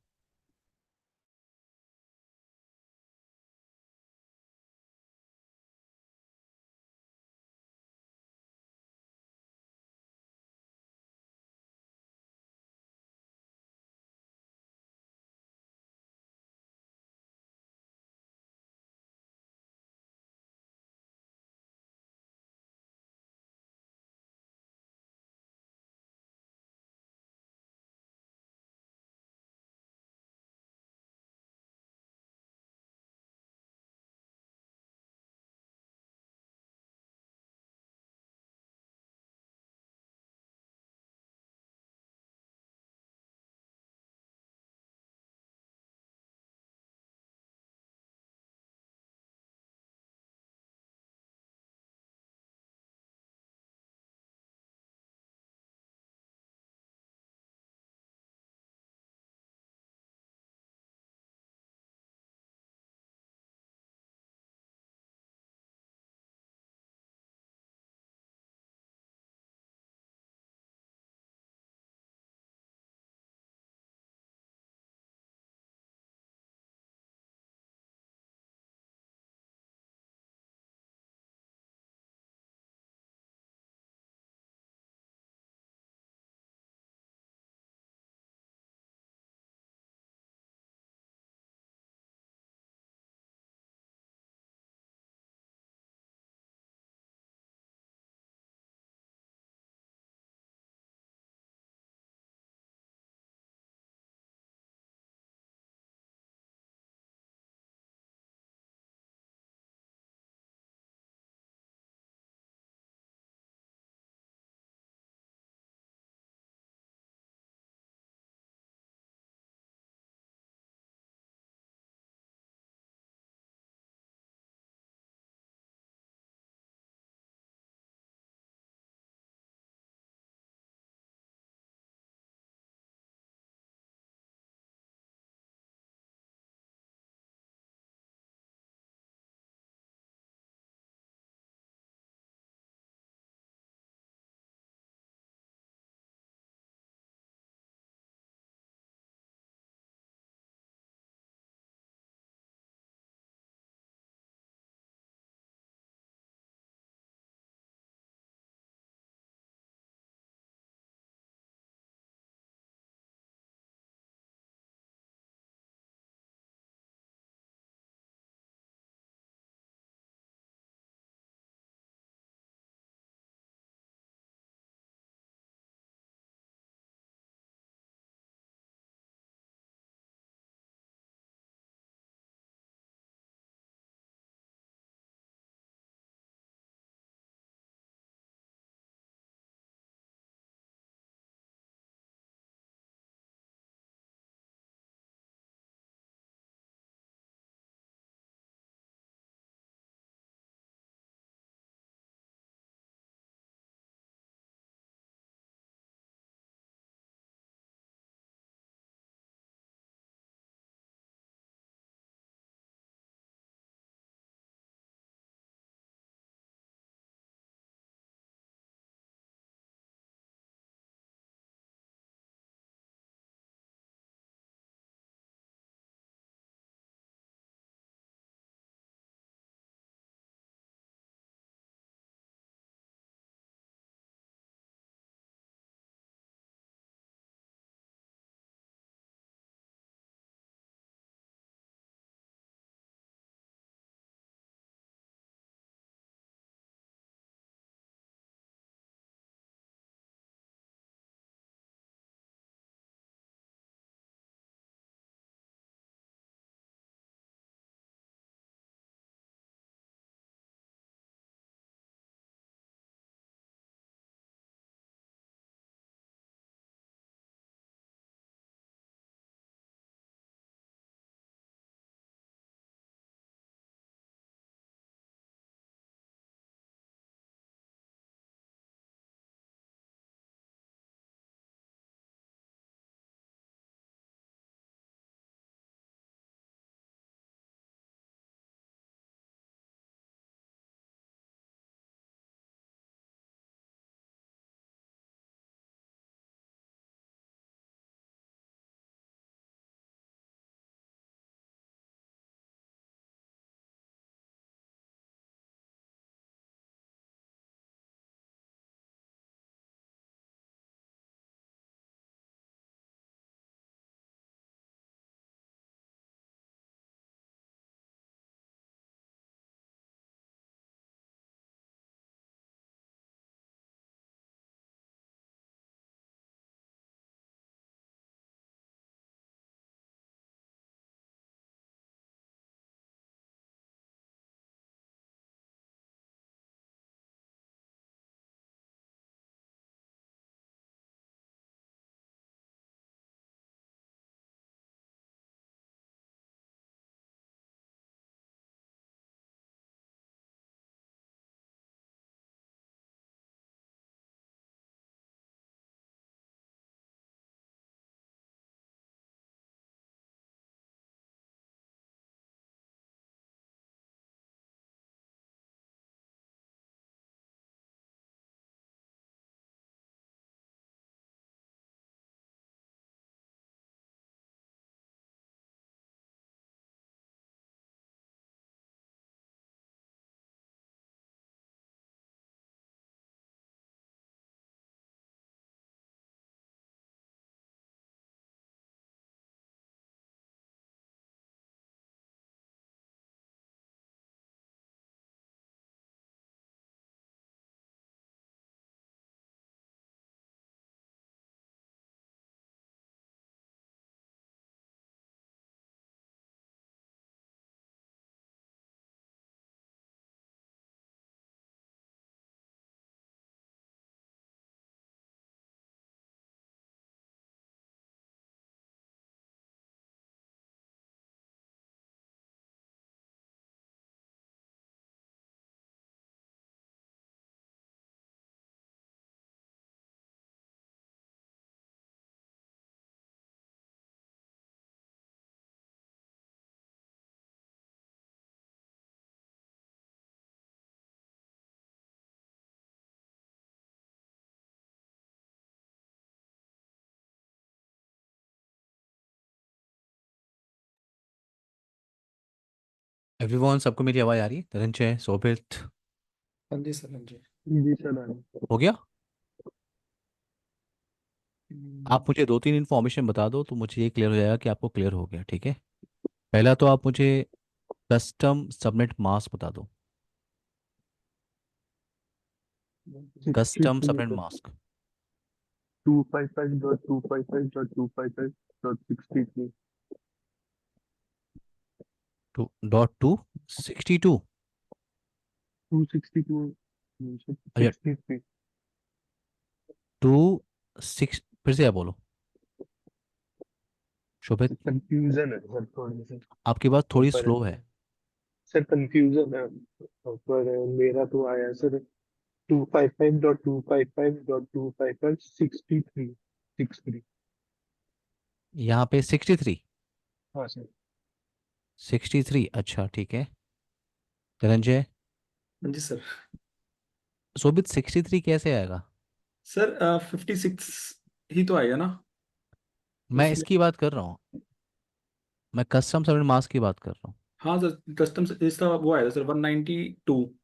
एवरीवन, सबको मेरी आवाज़ आ रही है? धनंजय, शोभित, हाँ जी सर, हाँ जी। जी सर आए। हो गया? हम्म, आप मुझे दो तीन इन्फॉर्मेशन बता दो तो मुझे ये क्लियर हो जाएगा कि आपको क्लियर हो गया, ठीक है? पहला तो आप मुझे कस्टम सबनेट मास्क बता दो। Sixty custom to subnet mask 255.255.255.63। 2.262। 262, अच्छा, 63। 26, फिर से आप बोलो शोभित। कंफ्यूजन है सर थोड़ी सी आपकी बात थोड़ी ऊपर है। स्लो है। सर कंफ्यूजन है पर मेरा तो आया सर 255.255.255.63। यहाँ पे 63। हाँ सर। 63, अच्छा ठीक है। धनंजय, हाँ जी सर। शोभित 63 कैसे आएगा? सर 56 ही तो आएगा ना मैं उसमें। इसकी बात कर रहा हूँ, मैं कस्टम सबनेट मास्क की बात कर रहा हूँ। हाँ सर, कस्टम इसका वो आएगा सर 192।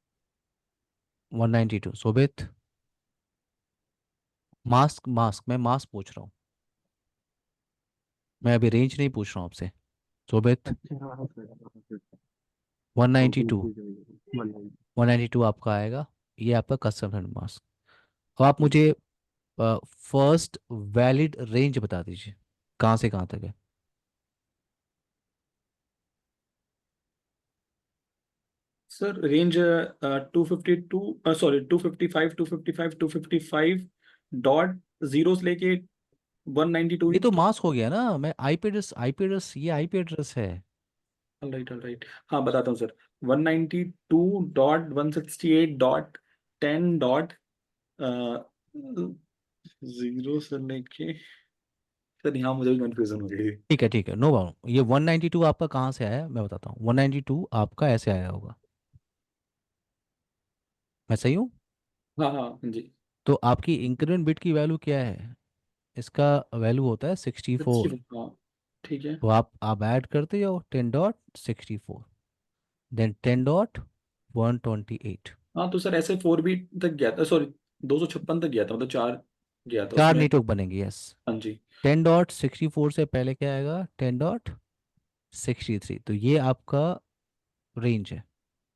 192 शोभित। मास्क मास्क मैं मास्क पूछ रहा हूँ, मैं अभी रेंज नहीं पूछ रहा हूँ आपसे। शोभित। अच्छा हाँ हाँ सर, हाँ सर। तो 192। कंफ्यूज हो गया 192। 192 आपका आएगा। ये आपका कस्टम सबनेट मास्क। अब आप मुझे फर्स्ट वैलिड रेंज बता दीजिए, कहाँ से कहाँ तक है? Sir range 252, sorry 255, 255, 255 dot zero से लेके 192। ये तो मास्क हो गया ना, मैं आईपी एड्रेस, आईपी एड्रेस, ये आईपी एड्रेस है। All right, all right. हाँ बताता हूँ सर। 192.168.10 जीरो से लेके। सर यहाँ मुझे भी कंफ्यूजन हो गई। ठीक है ठीक है, नो प्रॉब्लम। ये 192 आपका कहाँ से आया है मैं बताता हूँ। 192 आपका ऐसे आया होगा, मैं सही हूँ? हाँ हाँ हाँ जी। तो आपकी इंक्रीमेंट बिट की वैल्यू क्या है? इसका वैल्यू होता है 64। 64, हाँ ठीक है। तो आप ऐड करते जाओ 10.64, देन 10.128। हाँ तो सर ऐसे 4 भी तक गया था, सॉरी 256 तक गया था, मतलब 4 गया था चार उसमें। नेटवर्क बनेंगे, यस। हाँ जी। 10.64 से पहले क्या आएगा? 10.63। तो ये आपका रेंज है।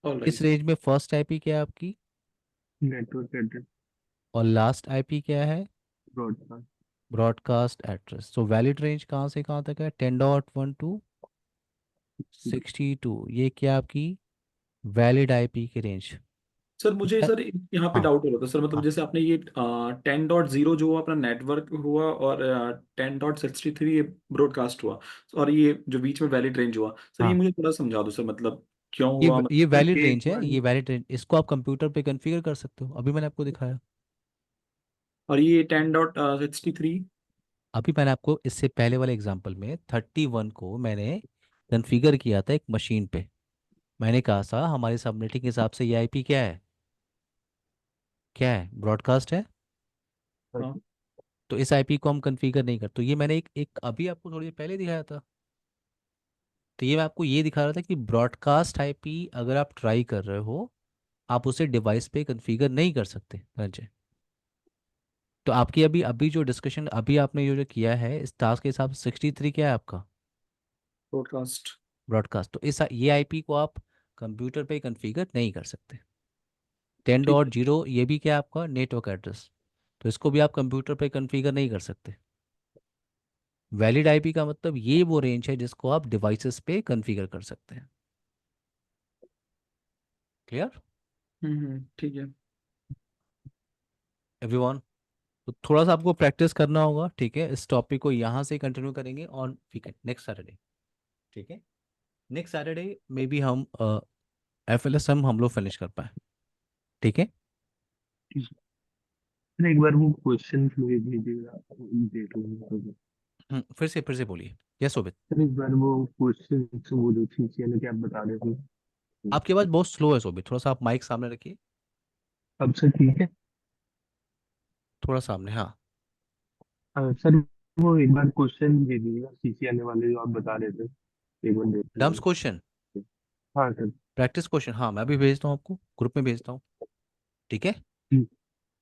ऑल इस राइट। रेंज में फर्स्ट आईपी क्या है आपकी, नेटवर्क एड्रेस और लास्ट आईपी क्या है? ब्रॉडकास्ट। Broadcast address. तो वैलिड रेंज कहाँ से कहाँ तक है? 10.1 to 62। ये क्या आपकी वैलिड आईपी की रेंज? सर मुझे सर यहाँ पे हाँ डाउट हो रहा था सर, मतलब हाँ जैसे आपने ये 10.0 जो अपना नेटवर्क हुआ, और 10.63 ये ब्रॉडकास्ट हुआ, और ये जो बीच में वैलिड रेंज हुआ, सर ये हाँ। मुझे थोड़ा समझा दो सर, मतलब क्यों ये हुआ, ये मतलब वैलिड एक रेंज है, बार ये वैलिड रेंज। इसको आप कंप्यूटर पे कॉन्फ़िगर कर सकते हो, अभी मैंने आपको दिखाया। और ये 10.63। अभी मैंने आपको इससे पहले वाले एग्जांपल में 31 को मैंने कॉन्फ़िगर किया था एक मशीन पे। मैंने कहा था हमारे सबनेटिंग के हिसाब से ये आईपी क्या है? क्या है? ब्रॉडकास्ट है। हाँ तो इस आईपी को हम कॉन्फ़िगर नहीं करते। तो ये मैंने एक एक अभी आपको थोड़ी देर पहले दिखाया था। तो ये मैं आपको ये दिखा रहा था कि ब्रॉडकास्ट आईपी अगर आप ट्राई कर रहे हो, आप उसे डिवाइस पे कॉन्फ़िगर नहीं कर सकते रंजय। तो आपकी अभी अभी जो डिस्कशन अभी आपने जो जो किया है इस टास्क के हिसाब से 63 क्या है आपका? ब्रॉडकास्ट। ब्रॉडकास्ट। तो इस ये आईपी को आप कंप्यूटर पे कॉन्फ़िगर नहीं कर सकते। टेन ठीक डॉट है। जीरो ये भी क्या है आपका नेटवर्क एड्रेस। तो इसको भी आप कंप्यूटर पे कॉन्फ़िगर नहीं कर सकते। वैलिड आईपी का मतलब ये वो रेंज है जिसको आप डिवाइसेस पे कॉन्फ़िगर कर सकते हैं। क्लियर ठीक है। एवरीवन? तो थोड़ा सा आपको प्रैक्टिस करना होगा, ठीक है? इस टॉपिक को यहाँ से कंटिन्यू करेंगे ऑन वीकेंड नेक्स्ट सैटरडे, ठीक है? नेक्स्ट सैटरडे में भी हम एफएलएस हम लोग फिनिश कर पाए, ठीक है? एक बार वो क्वेश्चन भेज दीजिएगा, देख लूंगा। फिर से बोलिए। यस शोभित। सर एक बार वो क्वेश्चन वो जो खींची है ना कि आप बता रहे थे। आपकी आवाज़ बहुत स्लो है शोभित, थोड़ा सा आप माइक सामने रखिए। अब सर ठीक है। थोड़ा सामने, हाँ। सर वो एक बार क्वेश्चन दे दीजिएगा सीसी आने वाले जो आप बता रहे थे। एक बार देख डम्स लूंगा। क्वेश्चन। हाँ सर। प्रैक्टिस क्वेश्चन, हाँ मैं अभी भेजता हूँ आपको, ग्रुप में भेजता हूँ। ठीक है, ठीक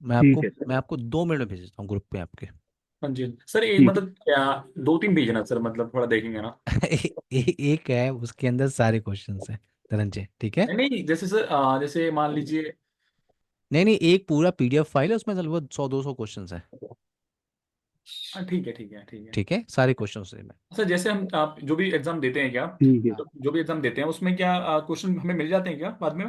मैं ठीक आपको है सर। मैं आपको 2 मिनट में भेज देता हूँ ग्रुप पे आपके। हाँ जी सर, एक ठीक है। मतलब क्या, दो तीन भेजना सर, मतलब थोड़ा देखेंगे ना। एक है उसके अंदर सारे क्वेश्चंस हैं धनंजय, ठीक है। नहीं नहीं, जैसे सर जैसे मान लीजिए। नहीं नहीं, एक पूरा पीडीएफ फाइल है, उसमें लगभग 100-200 क्वेश्चंस हैं। हाँ ठीक है ठीक है ठीक है। ठीक है, सारे क्वेश्चन उसमें। सर जैसे हम आप जो भी एग्जाम देते हैं क्या, ठीक है। तो जो भी एग्जाम देते हैं उसमें क्या क्वेश्चन हमें मिल जाते हैं क्या बाद में?